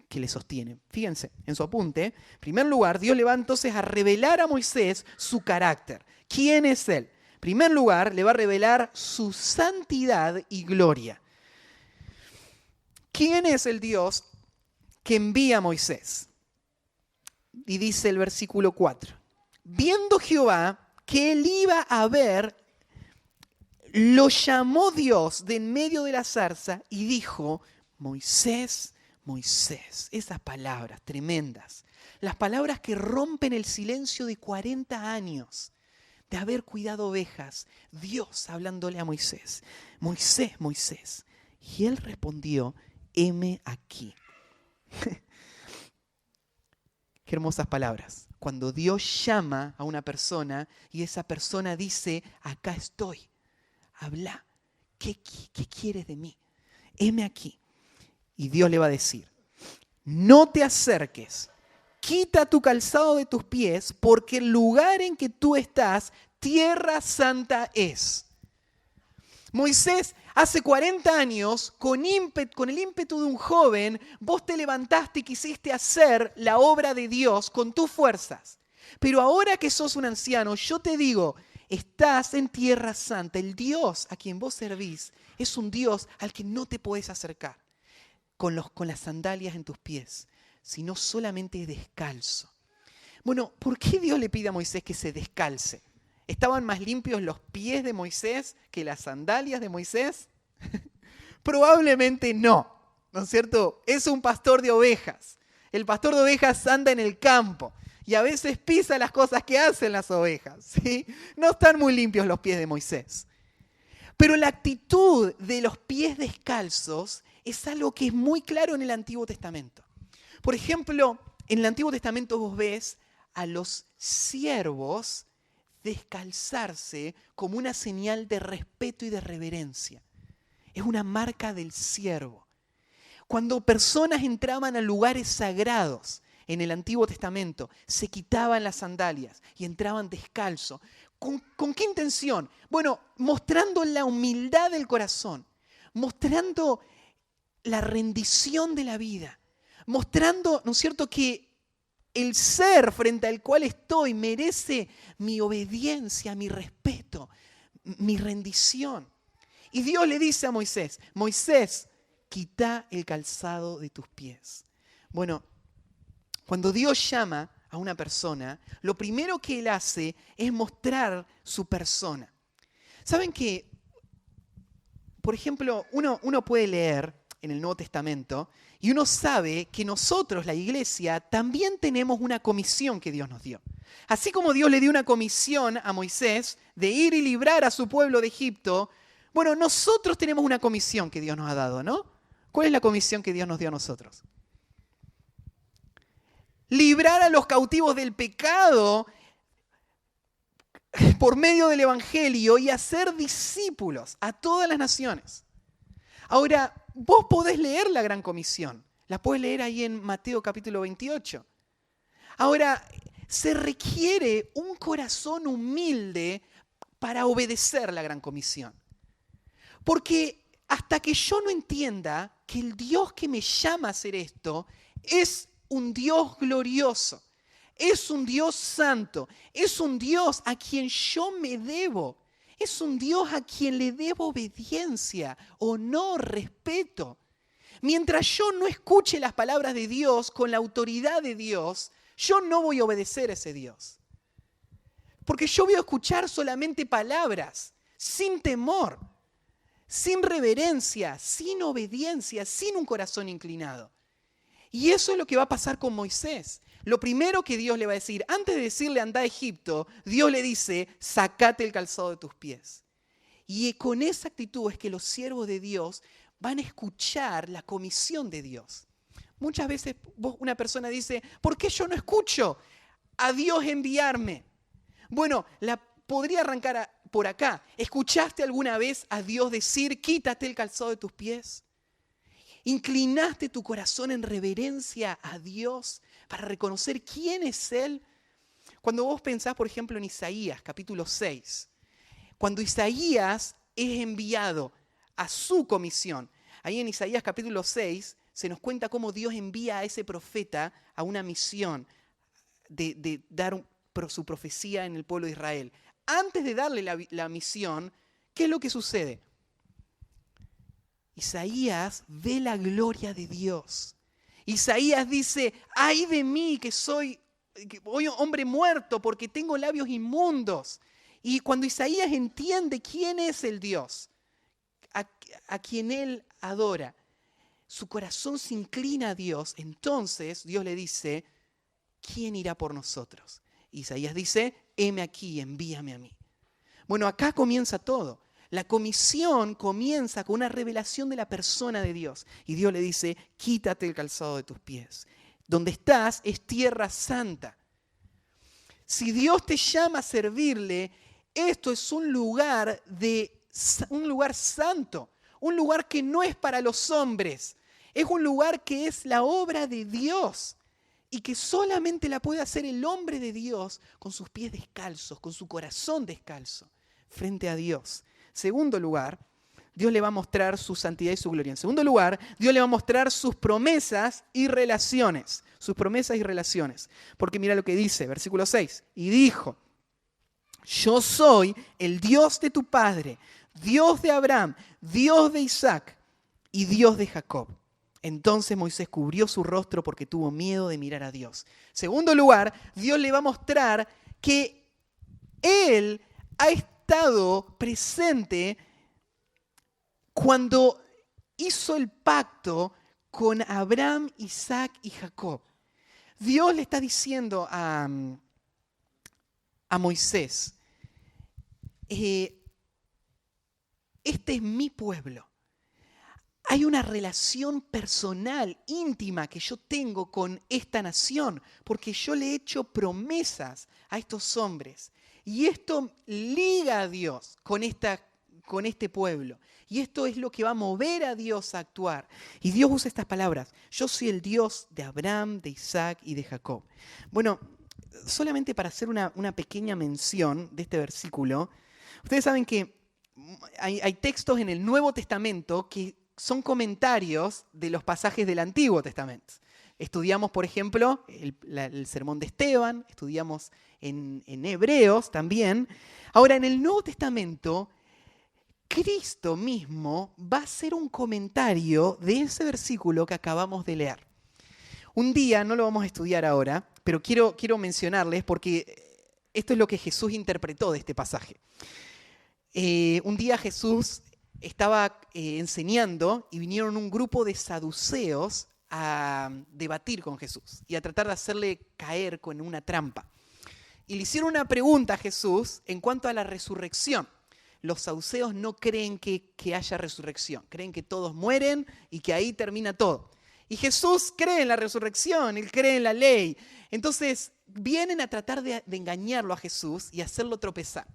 que le sostiene. Fíjense, en su apunte, en primer lugar, Dios le va entonces a revelar a Moisés su carácter. ¿Quién es él? En primer lugar, le va a revelar su santidad y gloria. ¿Quién es el Dios que envía a Moisés? Y dice el versículo 4. Viendo Jehová que él iba a ver, lo llamó Dios de en medio de la zarza y dijo, Moisés, Moisés. Esas palabras tremendas. Las palabras que rompen el silencio de 40 años de haber cuidado ovejas. Dios hablándole a Moisés. Moisés, Moisés. Y él respondió, heme aquí. Qué hermosas palabras. Cuando Dios llama a una persona y esa persona dice, acá estoy. Habla. ¿Qué quieres de mí? Heme aquí. Y Dios le va a decir, no te acerques, quita tu calzado de tus pies, porque el lugar en que tú estás, tierra santa es. Moisés, hace 40 años, con el ímpetu de un joven, vos te levantaste y quisiste hacer la obra de Dios con tus fuerzas. Pero ahora que sos un anciano, yo te digo, estás en tierra santa. El Dios a quien vos servís es un Dios al que no te podés acercar con las sandalias en tus pies, sino solamente descalzo. Bueno, ¿por qué Dios le pide a Moisés que se descalce? ¿Estaban más limpios los pies de Moisés que las sandalias de Moisés? Probablemente no, ¿no es cierto? Es un pastor de ovejas. El pastor de ovejas anda en el campo y a veces pisa las cosas que hacen las ovejas, ¿sí? No están muy limpios los pies de Moisés. Pero la actitud de los pies descalzos es algo que es muy claro en el Antiguo Testamento. Por ejemplo, en el Antiguo Testamento vos ves a los siervos descalzarse como una señal de respeto y de reverencia. Es una marca del siervo. Cuando personas entraban a lugares sagrados en el Antiguo Testamento, se quitaban las sandalias y entraban descalzos. ¿Con qué intención? Bueno, mostrando la humildad del corazón, mostrando la rendición de la vida, mostrando, ¿no es cierto?, que el ser frente al cual estoy merece mi obediencia, mi respeto, mi rendición. Y Dios le dice a Moisés, Moisés, quita el calzado de tus pies. Bueno, cuando Dios llama a una persona, lo primero que Él hace es mostrar su persona. ¿Saben que, por ejemplo, uno puede leer en el Nuevo Testamento y uno sabe que nosotros, la iglesia, también tenemos una comisión que Dios nos dio? Así como Dios le dio una comisión a Moisés de ir y librar a su pueblo de Egipto, bueno, nosotros tenemos una comisión que Dios nos ha dado, ¿no? ¿Cuál es la comisión que Dios nos dio a nosotros? Librar a los cautivos del pecado por medio del Evangelio y hacer discípulos a todas las naciones. Ahora, vos podés leer la Gran Comisión. La podés leer ahí en Mateo capítulo 28. Ahora, se requiere un corazón humilde para obedecer la Gran Comisión. Porque hasta que yo no entienda que el Dios que me llama a hacer esto es un Dios glorioso, es un Dios santo, es un Dios a quien yo me debo, es un Dios a quien le debo obediencia, honor, respeto. Mientras yo no escuche las palabras de Dios con la autoridad de Dios, yo no voy a obedecer a ese Dios. Porque yo voy a escuchar solamente palabras, sin temor, sin reverencia, sin obediencia, sin un corazón inclinado. Y eso es lo que va a pasar con Moisés. Lo primero que Dios le va a decir, antes de decirle anda a Egipto, Dios le dice, sacate el calzado de tus pies. Y con esa actitud es que los siervos de Dios van a escuchar la comisión de Dios. Muchas veces una persona dice, ¿por qué yo no escucho a Dios enviarme? Bueno, podría arrancar por acá. ¿Escuchaste alguna vez a Dios decir, quítate el calzado de tus pies? ¿Inclinaste tu corazón en reverencia a Dios para reconocer quién es Él? Cuando vos pensás, por ejemplo, en Isaías, capítulo 6, cuando Isaías es enviado a su comisión, ahí en Isaías capítulo 6 se nos cuenta cómo Dios envía a ese profeta a una misión de dar su profecía en el pueblo de Israel. Antes de darle la misión, ¿qué es lo que sucede? Isaías ve la gloria de Dios. Isaías dice, ¡ay de mí que soy hombre muerto porque tengo labios inmundos! Y cuando Isaías entiende quién es el Dios a quien él adora, su corazón se inclina a Dios, entonces Dios le dice, ¿quién irá por nosotros? Isaías dice, heme aquí, envíame a mí. Bueno, acá comienza todo. La comisión comienza con una revelación de la persona de Dios. Y Dios le dice, quítate el calzado de tus pies. Donde estás es tierra santa. Si Dios te llama a servirle, esto es un lugar santo, un lugar que no es para los hombres, es un lugar que es la obra de Dios y que solamente la puede hacer el hombre de Dios con sus pies descalzos, con su corazón descalzo, frente a Dios. Segundo lugar, Dios le va a mostrar su santidad y su gloria. En segundo lugar, Dios le va a mostrar sus promesas y relaciones. Sus promesas y relaciones. Porque mira lo que dice, versículo 6. Y dijo, yo soy el Dios de tu padre, Dios de Abraham, Dios de Isaac y Dios de Jacob. Entonces Moisés cubrió su rostro porque tuvo miedo de mirar a Dios. Segundo lugar, Dios le va a mostrar que Él ha estado presente cuando hizo el pacto con Abraham, Isaac y Jacob. Dios le está diciendo a Moisés, este es mi pueblo. Hay una relación personal, íntima que yo tengo con esta nación, porque yo le he hecho promesas a estos hombres. Y esto liga a Dios con este pueblo. Y esto es lo que va a mover a Dios a actuar. Y Dios usa estas palabras. Yo soy el Dios de Abraham, de Isaac y de Jacob. Bueno, solamente para hacer una pequeña mención de este versículo, ustedes saben que hay textos en el Nuevo Testamento que son comentarios de los pasajes del Antiguo Testamento. Estudiamos, por ejemplo, el sermón de Esteban, estudiamos en Hebreos también. Ahora, en el Nuevo Testamento, Cristo mismo va a hacer un comentario de ese versículo que acabamos de leer. Un día, no lo vamos a estudiar ahora, pero quiero mencionarles porque esto es lo que Jesús interpretó de este pasaje. Un día Jesús estaba enseñando y vinieron un grupo de saduceos a debatir con Jesús y a tratar de hacerle caer con una trampa. Y le hicieron una pregunta a Jesús en cuanto a la resurrección. Los saduceos no creen que haya resurrección, creen que todos mueren y que ahí termina todo. Y Jesús cree en la resurrección, Él cree en la ley. Entonces vienen a tratar de engañarlo a Jesús y hacerlo tropezar.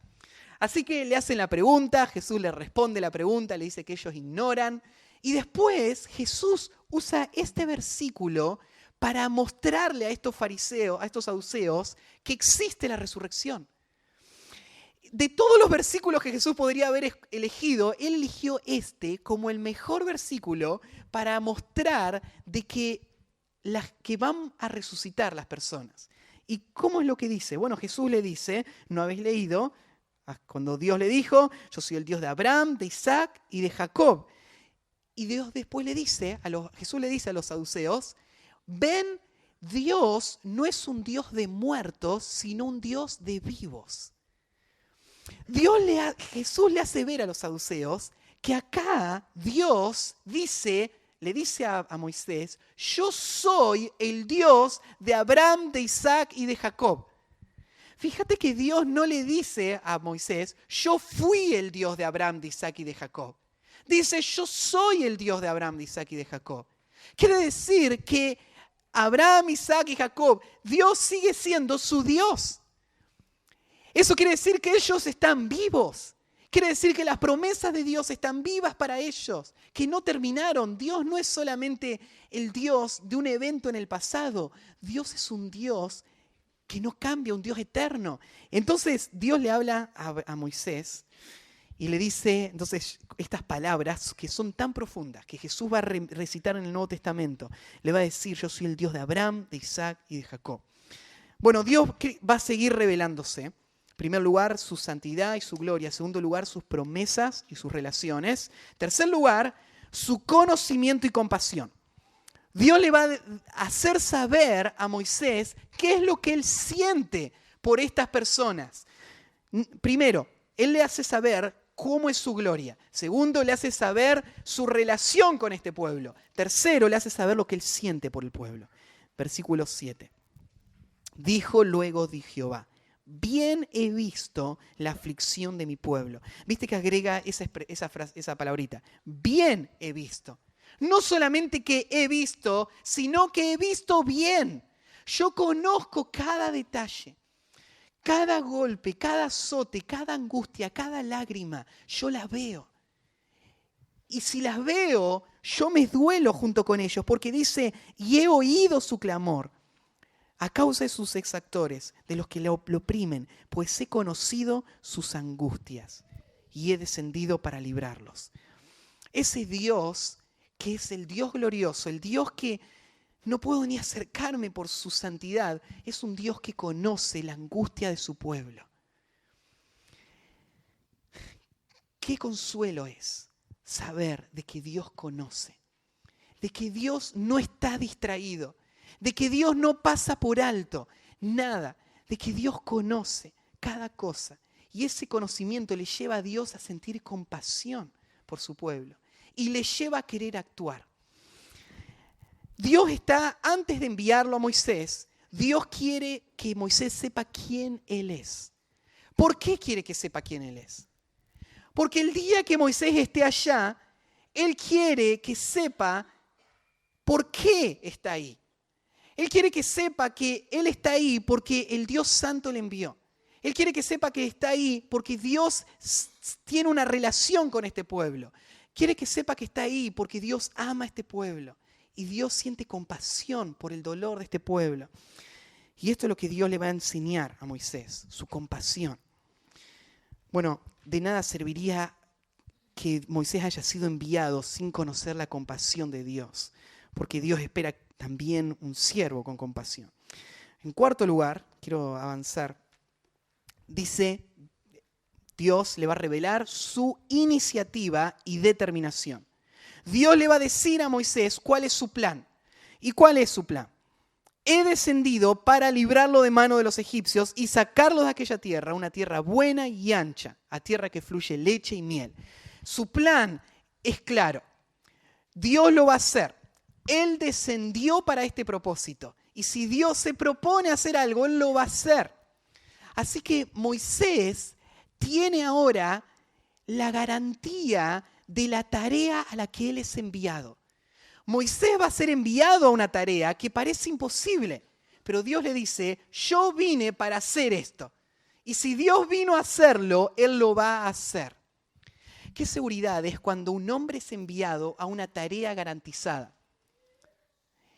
Así que le hacen la pregunta, Jesús le responde la pregunta, le dice que ellos ignoran. Y después Jesús usa este versículo para mostrarle a estos fariseos, a estos saduceos, que existe la resurrección. De todos los versículos que Jesús podría haber elegido, Él eligió este como el mejor versículo para mostrar de que van a resucitar las personas. ¿Y cómo es lo que dice? Bueno, Jesús le dice, ¿no habéis leído? Cuando Dios le dijo, yo soy el Dios de Abraham, de Isaac y de Jacob. Y Dios después Jesús le dice a los saduceos, ven, Dios no es un Dios de muertos, sino un Dios de vivos. Jesús le hace ver a los saduceos que acá Dios le dice a Moisés, yo soy el Dios de Abraham, de Isaac y de Jacob. Fíjate que Dios no le dice a Moisés, yo fui el Dios de Abraham, de Isaac y de Jacob. Dice, yo soy el Dios de Abraham, de Isaac y de Jacob. Quiere decir que Abraham, Isaac y Jacob, Dios sigue siendo su Dios. Eso quiere decir que ellos están vivos. Quiere decir que las promesas de Dios están vivas para ellos, que no terminaron. Dios no es solamente el Dios de un evento en el pasado. Dios es un Dios que no cambia, un Dios eterno. Entonces Dios le habla a Moisés y le dice entonces estas palabras que son tan profundas, que Jesús va a recitar en el Nuevo Testamento. Le va a decir, yo soy el Dios de Abraham, de Isaac y de Jacob. Bueno, Dios va a seguir revelándose. En primer lugar, su santidad y su gloria. En segundo lugar, sus promesas y sus relaciones. En tercer lugar, su conocimiento y compasión. Dios le va a hacer saber a Moisés qué es lo que él siente por estas personas. Primero, él le hace saber cómo es su gloria. Segundo, le hace saber su relación con este pueblo. Tercero, le hace saber lo que él siente por el pueblo. Versículo 7. Dijo luego de Jehová, bien he visto la aflicción de mi pueblo. ¿Viste que agrega esa palabrita? Bien he visto. No solamente que he visto, sino que he visto bien. Yo conozco cada detalle, cada golpe, cada azote, cada angustia, cada lágrima. Yo las veo. Y si las veo, yo me duelo junto con ellos, porque dice, y he oído su clamor a causa de sus exactores, de los que lo oprimen, pues he conocido sus angustias y he descendido para librarlos. Ese Dios que es el Dios glorioso, el Dios que no puedo ni acercarme por su santidad, es un Dios que conoce la angustia de su pueblo. Qué consuelo es saber de que Dios conoce, de que Dios no está distraído, de que Dios no pasa por alto nada, de que Dios conoce cada cosa. Y ese conocimiento le lleva a Dios a sentir compasión por su pueblo y le lleva a querer actuar. Dios está, antes de enviarlo a Moisés, Dios quiere que Moisés sepa quién Él es. ¿Por qué quiere que sepa quién Él es? Porque el día que Moisés esté allá, Él quiere que sepa por qué está ahí. Él quiere que sepa que Él está ahí porque el Dios Santo le envió. Él quiere que sepa que está ahí porque Dios tiene una relación con este pueblo. Quiere que sepa que está ahí porque Dios ama a este pueblo. Y Dios siente compasión por el dolor de este pueblo. Y esto es lo que Dios le va a enseñar a Moisés, su compasión. Bueno, de nada serviría que Moisés haya sido enviado sin conocer la compasión de Dios, porque Dios espera también un siervo con compasión. En cuarto lugar, quiero avanzar, dice, Dios le va a revelar su iniciativa y determinación. Dios le va a decir a Moisés cuál es su plan. ¿Y cuál es su plan? He descendido para librarlo de mano de los egipcios y sacarlo de aquella tierra, una tierra buena y ancha, a tierra que fluye leche y miel. Su plan es claro. Dios lo va a hacer. Él descendió para este propósito. Y si Dios se propone hacer algo, Él lo va a hacer. Así que Moisés tiene ahora la garantía de la tarea a la que él es enviado. Moisés va a ser enviado a una tarea que parece imposible, pero Dios le dice, yo vine para hacer esto. Y si Dios vino a hacerlo, Él lo va a hacer. ¿Qué seguridad es cuando un hombre es enviado a una tarea garantizada?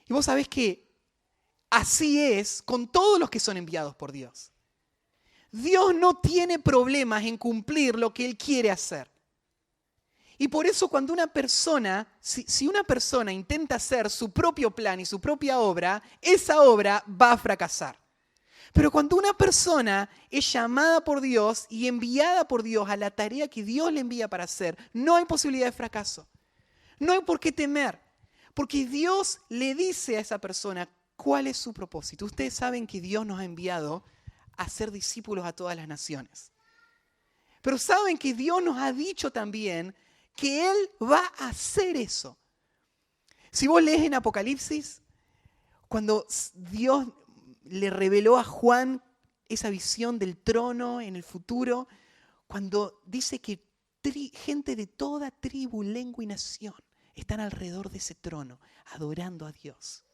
Y vos sabés que así es con todos los que son enviados por Dios. Dios no tiene problemas en cumplir lo que Él quiere hacer. Y por eso cuando una persona, si una persona intenta hacer su propio plan y su propia obra, esa obra va a fracasar. Pero cuando una persona es llamada por Dios y enviada por Dios a la tarea que Dios le envía para hacer, no hay posibilidad de fracaso. No hay por qué temer, porque Dios le dice a esa persona cuál es su propósito. Ustedes saben que Dios nos ha enviado a ser discípulos a todas las naciones. Pero saben que Dios nos ha dicho también que Él va a hacer eso. Si vos lees en Apocalipsis, cuando Dios le reveló a Juan esa visión del trono en el futuro, cuando dice que gente de toda tribu, lengua y nación están alrededor de ese trono, adorando a Dios.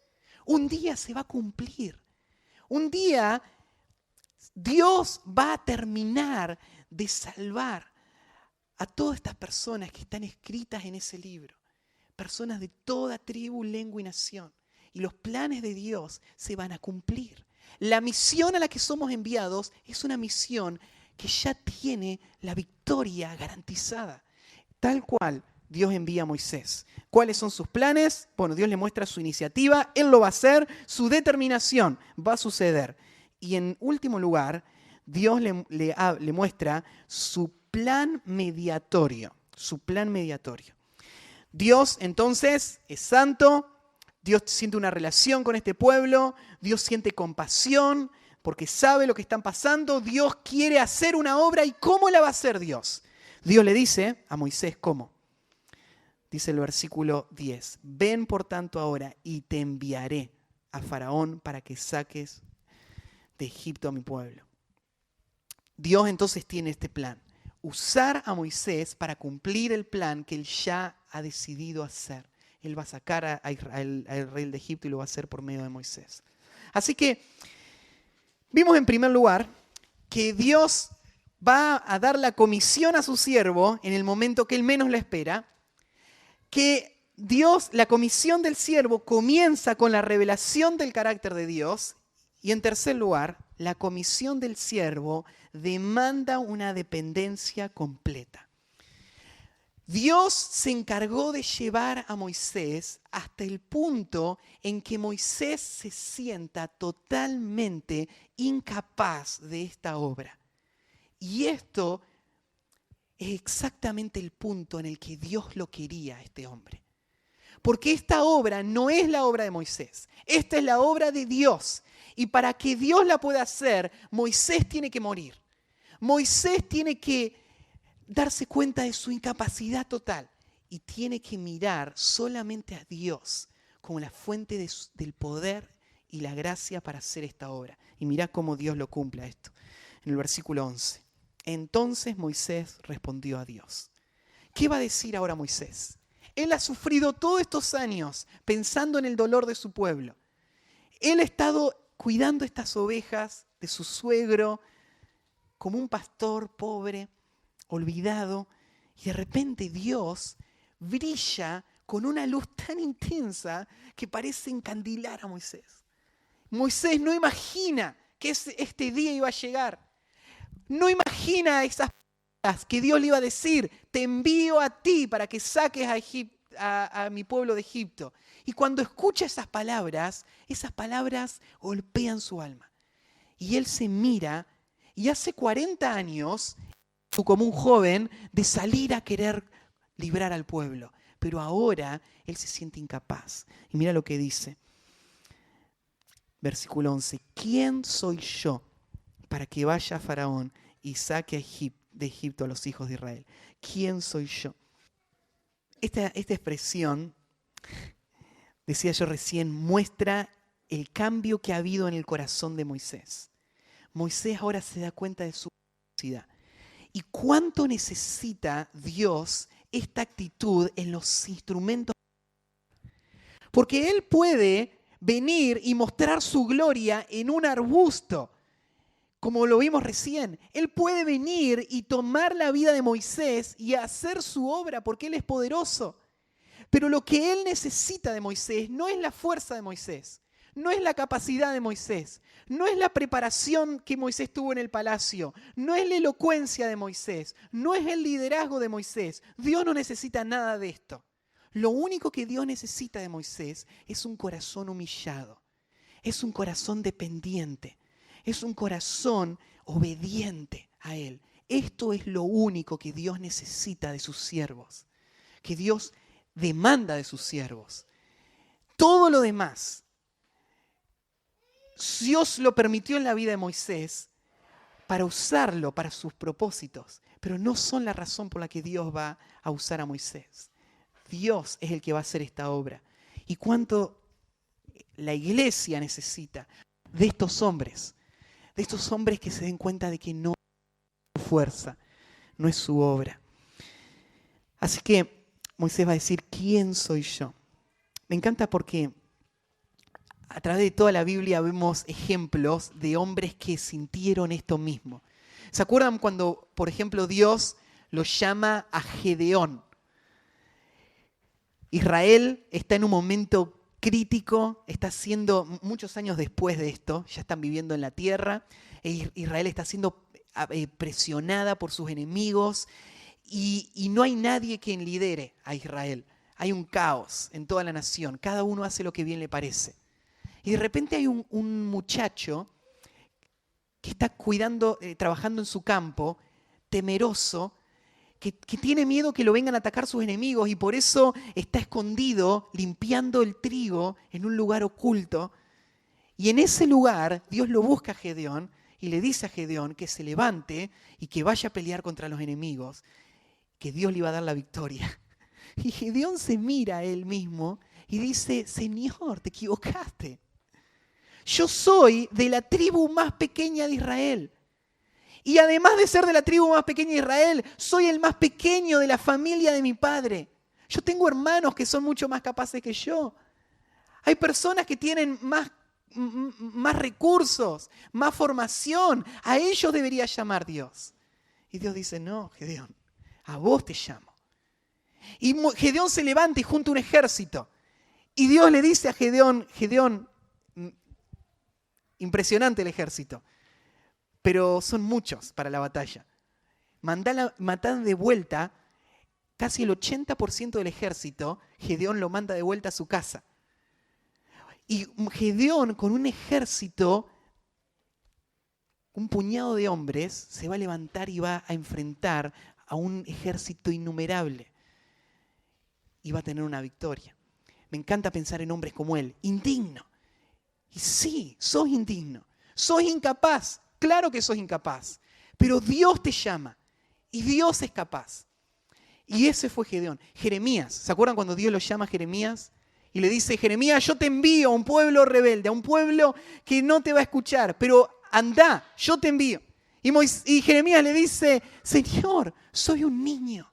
Un día se va a cumplir. Un día Dios va a terminar de salvar a todas estas personas que están escritas en ese libro. Personas de toda tribu, lengua y nación. Y los planes de Dios se van a cumplir. La misión a la que somos enviados es una misión que ya tiene la victoria garantizada. Tal cual Dios envía a Moisés. ¿Cuáles son sus planes? Bueno, Dios le muestra su iniciativa, Él lo va a hacer, su determinación va a suceder. Y en último lugar, Dios le muestra su plan mediatorio. Su plan mediatorio. Dios entonces es santo, Dios siente una relación con este pueblo, Dios siente compasión porque sabe lo que están pasando, Dios quiere hacer una obra y ¿cómo la va a hacer Dios? Dios le dice a Moisés, ¿cómo? Dice el versículo 10, ven por tanto ahora y te enviaré a Faraón para que saques de Egipto a mi pueblo. Dios entonces tiene este plan, usar a Moisés para cumplir el plan que él ya ha decidido hacer. Él va a sacar a Israel, al rey de Egipto y lo va a hacer por medio de Moisés. Así que vimos en primer lugar que Dios va a dar la comisión a su siervo en el momento que él menos lo espera, que la comisión del siervo comienza con la revelación del carácter de Dios y en tercer lugar, la comisión del siervo demanda una dependencia completa. Dios se encargó de llevar a Moisés hasta el punto en que Moisés se sienta totalmente incapaz de esta obra. Y esto es exactamente el punto en el que Dios lo quería a este hombre. Porque esta obra no es la obra de Moisés, esta es la obra de Dios. Y para que Dios la pueda hacer, Moisés tiene que morir. Moisés tiene que darse cuenta de su incapacidad total y tiene que mirar solamente a Dios como la fuente del poder y la gracia para hacer esta obra. Y mirá cómo Dios lo cumple esto. En el versículo 11. Entonces Moisés respondió a Dios. ¿Qué va a decir ahora Moisés? Él ha sufrido todos estos años pensando en el dolor de su pueblo. Él ha estado cuidando estas ovejas de su suegro como un pastor pobre, olvidado, y de repente Dios brilla con una luz tan intensa que parece encandilar a Moisés. Moisés no imagina que este día iba a llegar. No imagina esas palabras que Dios le iba a decir, te envío a ti para que saques a mi pueblo de Egipto. Y cuando escucha esas palabras golpean su alma. Y él se mira y hace 40 años, como un joven, de salir a querer librar al pueblo. Pero ahora él se siente incapaz. Y mira lo que dice. Versículo 11. ¿Quién soy yo para que vaya a Faraón y saque de Egipto a los hijos de Israel? ¿Quién soy yo? Esta expresión, decía yo recién, muestra el cambio que ha habido en el corazón de Moisés. Moisés ahora se da cuenta de su capacidad. ¿Y cuánto necesita Dios esta actitud en los instrumentos? Porque Él puede venir y mostrar su gloria en un arbusto, como lo vimos recién. Él puede venir y tomar la vida de Moisés y hacer su obra porque Él es poderoso. Pero lo que Él necesita de Moisés no es la fuerza de Moisés, no es la capacidad de Moisés, no es la preparación que Moisés tuvo en el palacio, no es la elocuencia de Moisés, no es el liderazgo de Moisés. Dios no necesita nada de esto. Lo único que Dios necesita de Moisés es un corazón humillado, es un corazón dependiente, es un corazón obediente a Él. Esto es lo único que Dios necesita de sus siervos, que Dios demanda de sus siervos. Todo lo demás, Dios lo permitió en la vida de Moisés para usarlo para sus propósitos, pero no son la razón por la que Dios va a usar a Moisés. Dios es el que va a hacer esta obra. Y cuánto la iglesia necesita de estos hombres que se den cuenta de que no es su fuerza, no es su obra. Así que Moisés va a decir, ¿quién soy yo? Me encanta porque a través de toda la Biblia vemos ejemplos de hombres que sintieron esto mismo. ¿Se acuerdan cuando, por ejemplo, Dios lo llama a Gedeón? Israel está en un momento crítico, está siendo, muchos años después de esto, ya están viviendo en la tierra, Israel está siendo presionada por sus enemigos y no hay nadie quien lidere a Israel. Hay un caos en toda la nación, cada uno hace lo que bien le parece. Y de repente hay un muchacho que está cuidando, trabajando en su campo, temeroso, que tiene miedo que lo vengan a atacar sus enemigos y por eso está escondido limpiando el trigo en un lugar oculto. Y en ese lugar Dios lo busca a Gedeón y le dice a Gedeón que se levante y que vaya a pelear contra los enemigos, que Dios le iba a dar la victoria. Y Gedeón se mira a él mismo y dice, Señor, te equivocaste. Yo soy de la tribu más pequeña de Israel. Y además de ser de la tribu más pequeña de Israel, soy el más pequeño de la familia de mi padre. Yo tengo hermanos que son mucho más capaces que yo. Hay personas que tienen más recursos, más formación. A ellos debería llamar Dios. Y Dios dice, no, Gedeón, a vos te llamo. Y Gedeón se levanta y junta un ejército. Y Dios le dice a Gedeón, impresionante el ejército, pero son muchos para la batalla. Matad de vuelta, casi el 80% del ejército, Gedeón lo manda de vuelta a su casa. Y Gedeón, con un ejército, un puñado de hombres, se va a levantar y va a enfrentar a un ejército innumerable. Y va a tener una victoria. Me encanta pensar en hombres como él, indigno. Y sí, sos indigno, sos incapaz, claro que sos incapaz, pero Dios te llama y Dios es capaz. Y ese fue Gedeón. Jeremías, ¿se acuerdan cuando Dios lo llama a Jeremías? Y le dice, Jeremías, yo te envío a un pueblo rebelde, a un pueblo que no te va a escuchar, pero anda, yo te envío. Y Jeremías le dice, Señor, soy un niño,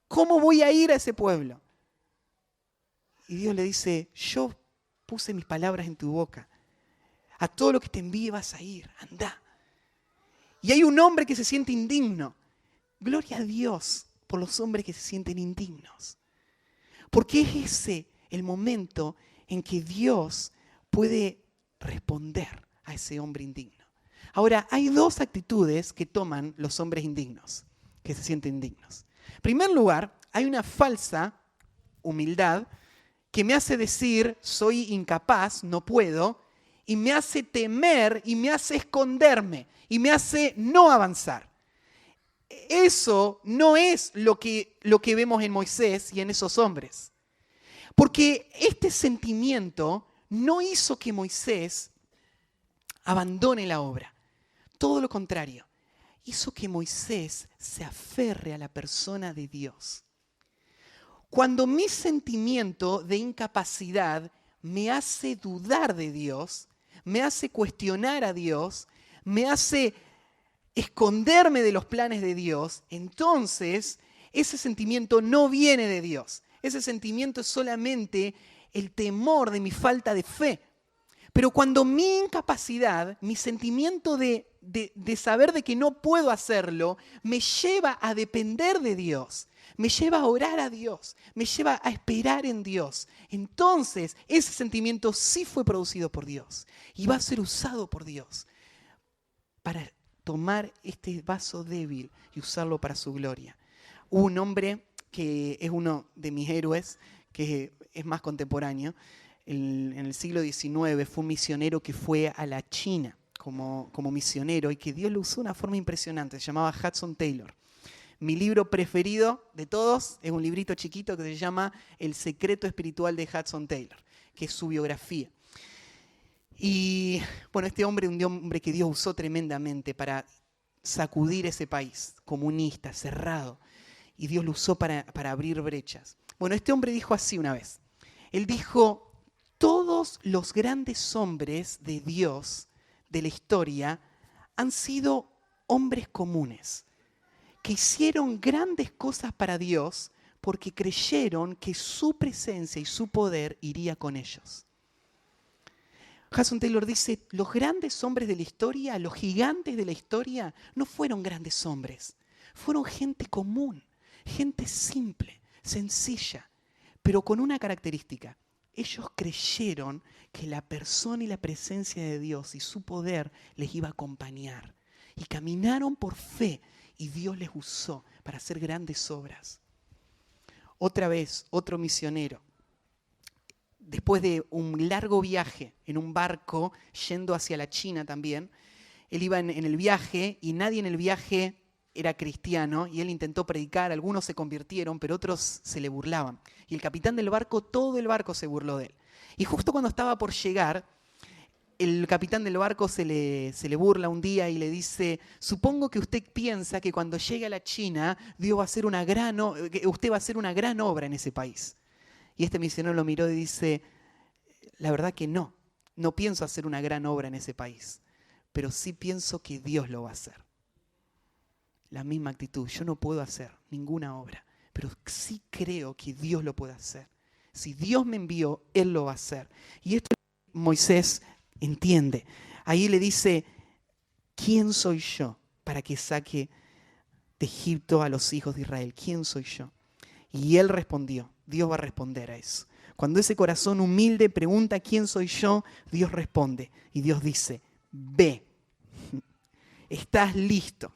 ¿cómo voy a ir a ese pueblo? Y Dios le dice, yo puse mis palabras en tu boca. A todo lo que te envíe vas a ir, anda. Y hay un hombre que se siente indigno. Gloria a Dios por los hombres que se sienten indignos. Porque es ese el momento en que Dios puede responder a ese hombre indigno. Ahora, hay dos actitudes que toman los hombres indignos, que se sienten indignos. En primer lugar, hay una falsa humildad que me hace decir, soy incapaz, no puedo, y me hace temer y me hace esconderme y me hace no avanzar. Eso no es lo que vemos en Moisés y en esos hombres. Porque este sentimiento no hizo que Moisés abandone la obra. Todo lo contrario, hizo que Moisés se aferre a la persona de Dios. Cuando mi sentimiento de incapacidad me hace dudar de Dios, me hace cuestionar a Dios, me hace esconderme de los planes de Dios, entonces ese sentimiento no viene de Dios. Ese sentimiento es solamente el temor de mi falta de fe. Pero cuando mi incapacidad, mi sentimiento de saber de que no puedo hacerlo, me lleva a depender de Dios, me lleva a orar a Dios, me lleva a esperar en Dios, entonces ese sentimiento sí fue producido por Dios y va a ser usado por Dios para tomar este vaso débil y usarlo para su gloria. Hubo un hombre que es uno de mis héroes, que es más contemporáneo, en el siglo XIX fue un misionero que fue a la China como misionero y que Dios lo usó de una forma impresionante, se llamaba Hudson Taylor. Mi libro preferido de todos es un librito chiquito que se llama El secreto espiritual de Hudson Taylor, que es su biografía. Y bueno, este hombre, un hombre que Dios usó tremendamente para sacudir ese país comunista, cerrado, y Dios lo usó para abrir brechas. Bueno, este hombre dijo así una vez, él dijo, todos los grandes hombres de Dios de la historia han sido hombres comunes, que hicieron grandes cosas para Dios porque creyeron que su presencia y su poder iría con ellos. Hudson Taylor dice, los grandes hombres de la historia, los gigantes de la historia, no fueron grandes hombres, fueron gente común, gente simple, sencilla, pero con una característica. ellos creyeron que la persona y la presencia de Dios y su poder les iba a acompañar. Y caminaron por fe y Dios les usó para hacer grandes obras. Otra vez, otro misionero, después de un largo viaje en un barco yendo hacia la China también, él iba en el viaje y nadie en el viaje era cristiano y él intentó predicar, algunos se convirtieron, pero otros se le burlaban. Y el capitán del barco, todo el barco se burló de él. Y justo cuando estaba por llegar, el capitán del barco se le burla un día y le dice: supongo que usted piensa que cuando llegue a la China, Dios va a hacer que usted va a hacer una gran obra en ese país. Y este misionero lo miró y dice: la verdad que no pienso hacer una gran obra en ese país, pero sí pienso que Dios lo va a hacer. La misma actitud, yo no puedo hacer ninguna obra, pero sí creo que Dios lo puede hacer. Si Dios me envió, Él lo va a hacer. Y esto Moisés entiende. Ahí le dice: ¿quién soy yo para que saque de Egipto a los hijos de Israel? ¿Quién soy yo? Y él respondió. Dios va a responder a eso. Cuando ese corazón humilde pregunta ¿quién soy yo?, Dios responde. Y Dios dice: ve, estás listo.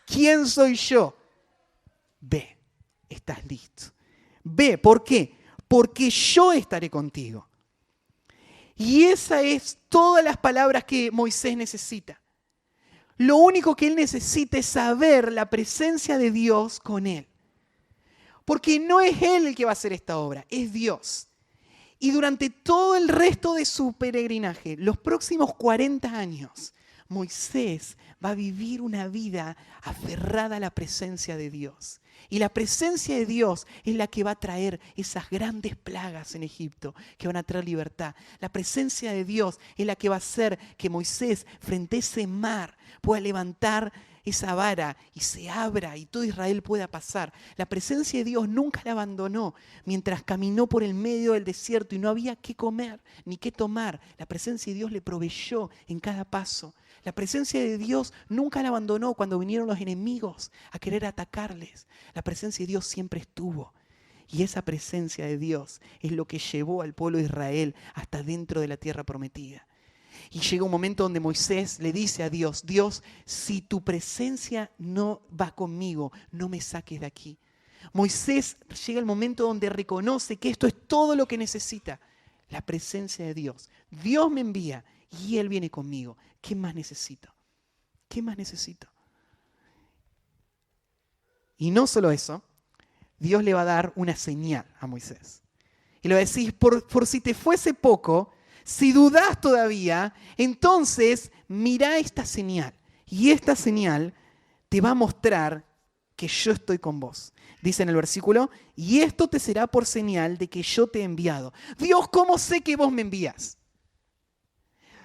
¿Quién soy yo? Ve, estás listo. Ve, ¿por qué? Porque yo estaré contigo. Y esa es todas las palabras que Moisés necesita. Lo único que él necesita es saber la presencia de Dios con él. Porque no es él el que va a hacer esta obra, es Dios. Y durante todo el resto de su peregrinaje, los próximos 40 años, Moisés va a vivir una vida aferrada a la presencia de Dios. Y la presencia de Dios es la que va a traer esas grandes plagas en Egipto, que van a traer libertad. La presencia de Dios es la que va a hacer que Moisés, frente a ese mar, pueda levantar esa vara y se abra y todo Israel pueda pasar. La presencia de Dios nunca la abandonó mientras caminó por el medio del desierto y no había qué comer ni qué tomar. La presencia de Dios le proveyó en cada paso. La presencia de Dios nunca la abandonó cuando vinieron los enemigos a querer atacarles. La presencia de Dios siempre estuvo. Y esa presencia de Dios es lo que llevó al pueblo de Israel hasta dentro de la tierra prometida. Y llega un momento donde Moisés le dice a Dios: Dios, si tu presencia no va conmigo, no me saques de aquí. Moisés llega el momento donde reconoce que esto es todo lo que necesita. La presencia de Dios. Dios me envía y Él viene conmigo. ¿Qué más necesito? ¿Qué más necesito? Y no solo eso, Dios le va a dar una señal a Moisés. Y le va a decir: por si te fuese poco, si dudás todavía, entonces mira esta señal. Y esta señal te va a mostrar que yo estoy con vos. Dice en el versículo: y esto te será por señal de que yo te he enviado. Dios, ¿cómo sé que vos me envías?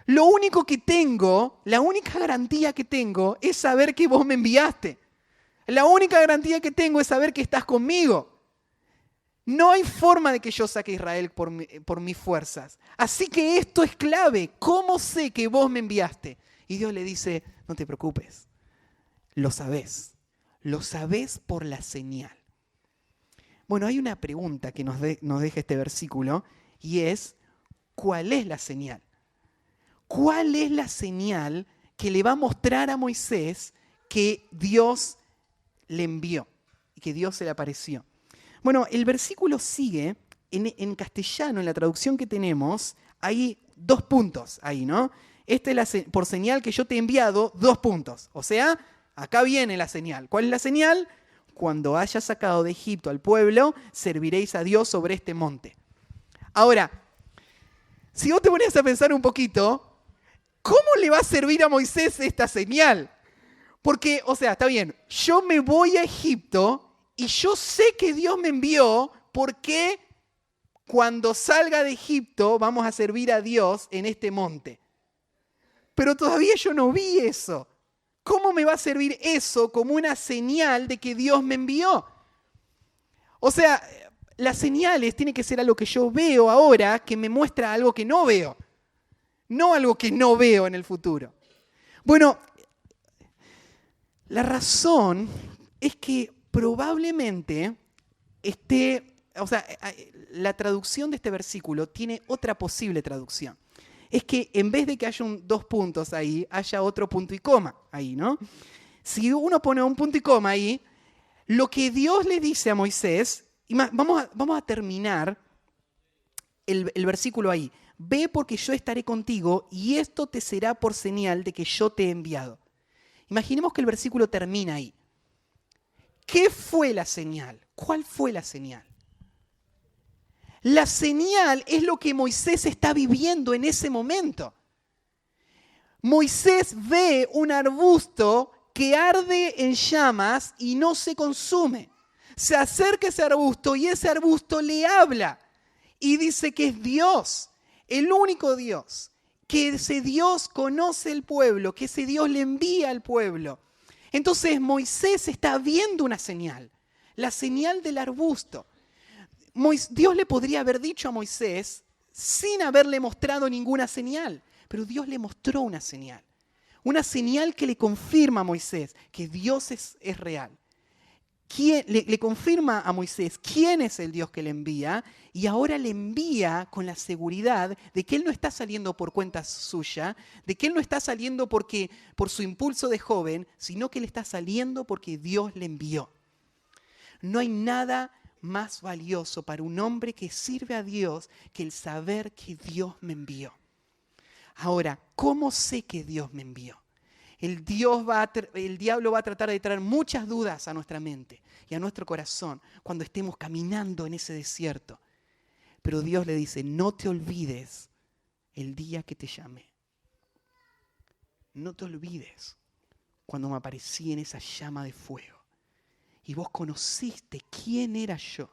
Lo único que tengo, la única garantía que tengo es saber que vos me enviaste. La única garantía que tengo es saber que estás conmigo. No hay forma de que yo saque a Israel por mis fuerzas. Así que esto es clave. ¿Cómo sé que vos me enviaste? Y Dios le dice: no te preocupes. Lo sabés. Lo sabés por la señal. Bueno, hay una pregunta que nos deja este versículo y es: ¿cuál es la señal? ¿Cuál es la señal que le va a mostrar a Moisés que Dios le envió y que Dios se le apareció? Bueno, el versículo sigue, en castellano, en la traducción que tenemos, hay 2 puntos ahí, ¿no? Esta es por señal que yo te he enviado, 2 puntos. O sea, acá viene la señal. ¿Cuál es la señal? Cuando hayas sacado de Egipto al pueblo, serviréis a Dios sobre este monte. Ahora, si vos te pones a pensar un poquito, ¿cómo le va a servir a Moisés esta señal? Porque, o sea, está bien, yo me voy a Egipto y yo sé que Dios me envió porque cuando salga de Egipto vamos a servir a Dios en este monte. Pero todavía yo no vi eso. ¿Cómo me va a servir eso como una señal de que Dios me envió? O sea, las señales tienen que ser algo que yo veo ahora que me muestra algo que no veo. No algo que no veo en el futuro. Bueno, la razón es que probablemente esté o sea, la traducción de este versículo tiene otra posible traducción. Es que en vez de que haya dos puntos ahí, haya otro punto y coma ahí, ¿no? Si uno pone un punto y coma ahí, lo que Dios le dice a Moisés, vamos a terminar el versículo ahí. Ve porque yo estaré contigo y esto te será por señal de que yo te he enviado. Imaginemos que el versículo termina ahí. ¿Qué fue la señal? ¿Cuál fue la señal? La señal es lo que Moisés está viviendo en ese momento. Moisés ve un arbusto que arde en llamas y no se consume. Se acerca a ese arbusto y ese arbusto le habla y dice que es Dios, el único Dios, que ese Dios conoce el pueblo, que ese Dios le envía al pueblo. Entonces Moisés está viendo una señal, la señal del arbusto. Dios le podría haber dicho a Moisés sin haberle mostrado ninguna señal, pero Dios le mostró una señal que le confirma a Moisés que Dios es real. Le confirma a Moisés quién es el Dios que le envía y ahora le envía con la seguridad de que él no está saliendo por cuenta suya, de que él no está saliendo por su impulso de joven, sino que él está saliendo porque Dios le envió. No hay nada más valioso para un hombre que sirve a Dios que el saber que Dios me envió. Ahora, ¿cómo sé que Dios me envió? El diablo va a tratar de traer muchas dudas a nuestra mente y a nuestro corazón cuando estemos caminando en ese desierto. Pero Dios le dice, no te olvides el día que te llamé. No te olvides cuando me aparecí en esa llama de fuego. Y vos conociste quién era yo.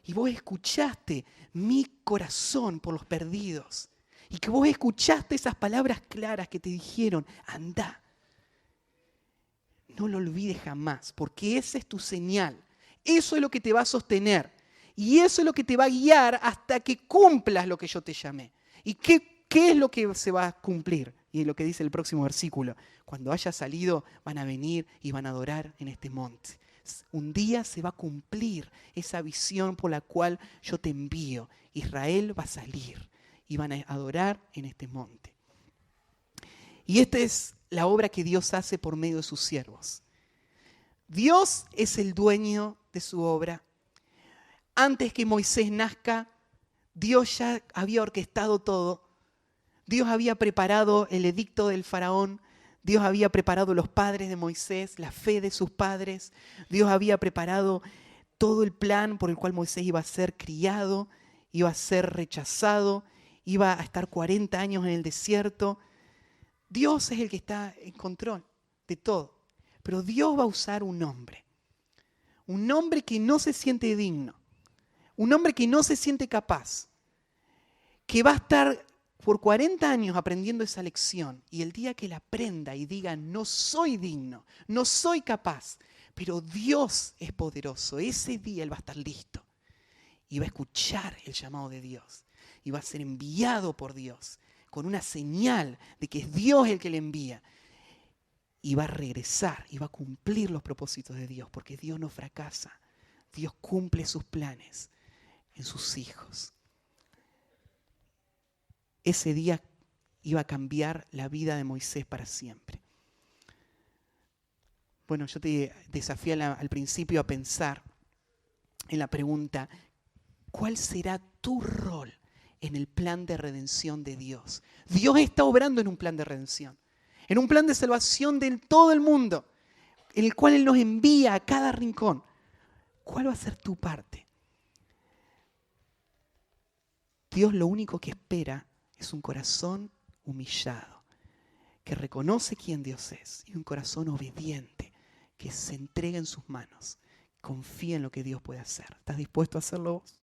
Y vos escuchaste mi corazón por los perdidos. Y que vos escuchaste esas palabras claras que te dijeron, anda. No lo olvides jamás, porque esa es tu señal. Eso es lo que te va a sostener. Y eso es lo que te va a guiar hasta que cumplas lo que yo te llamé. ¿Y qué es lo que se va a cumplir? Y es lo que dice el próximo versículo. Cuando haya salido, van a venir y van a adorar en este monte. Un día se va a cumplir esa visión por la cual yo te envío. Israel va a salir y van a adorar en este monte. Y esta es la obra que Dios hace por medio de sus siervos. Dios es el dueño de su obra. Antes que Moisés nazca, Dios ya había orquestado todo. Dios había preparado el edicto del faraón. Dios había preparado los padres de Moisés, la fe de sus padres. Dios había preparado todo el plan por el cual Moisés iba a ser criado, iba a ser rechazado, iba a estar 40 años en el desierto. Dios es el que está en control de todo. Pero Dios va a usar un hombre que no se siente digno, un hombre que no se siente capaz, que va a estar por 40 años aprendiendo esa lección y el día que la aprenda y diga no soy digno, no soy capaz, pero Dios es poderoso, ese día él va a estar listo y va a escuchar el llamado de Dios y va a ser enviado por Dios con una señal de que es Dios el que le envía y va a regresar y va a cumplir los propósitos de Dios porque Dios no fracasa, Dios cumple sus planes en sus hijos. Ese día iba a cambiar la vida de Moisés para siempre. Bueno, yo te desafié al principio a pensar en la pregunta, ¿cuál será tu rol en el plan de redención de Dios? Dios está obrando en un plan de redención, en un plan de salvación de todo el mundo, en el cual Él nos envía a cada rincón. ¿Cuál va a ser tu parte? Dios lo único que espera es un corazón humillado, que reconoce quién Dios es, y un corazón obediente, que se entrega en sus manos, confía en lo que Dios puede hacer. ¿Estás dispuesto a hacerlo vos?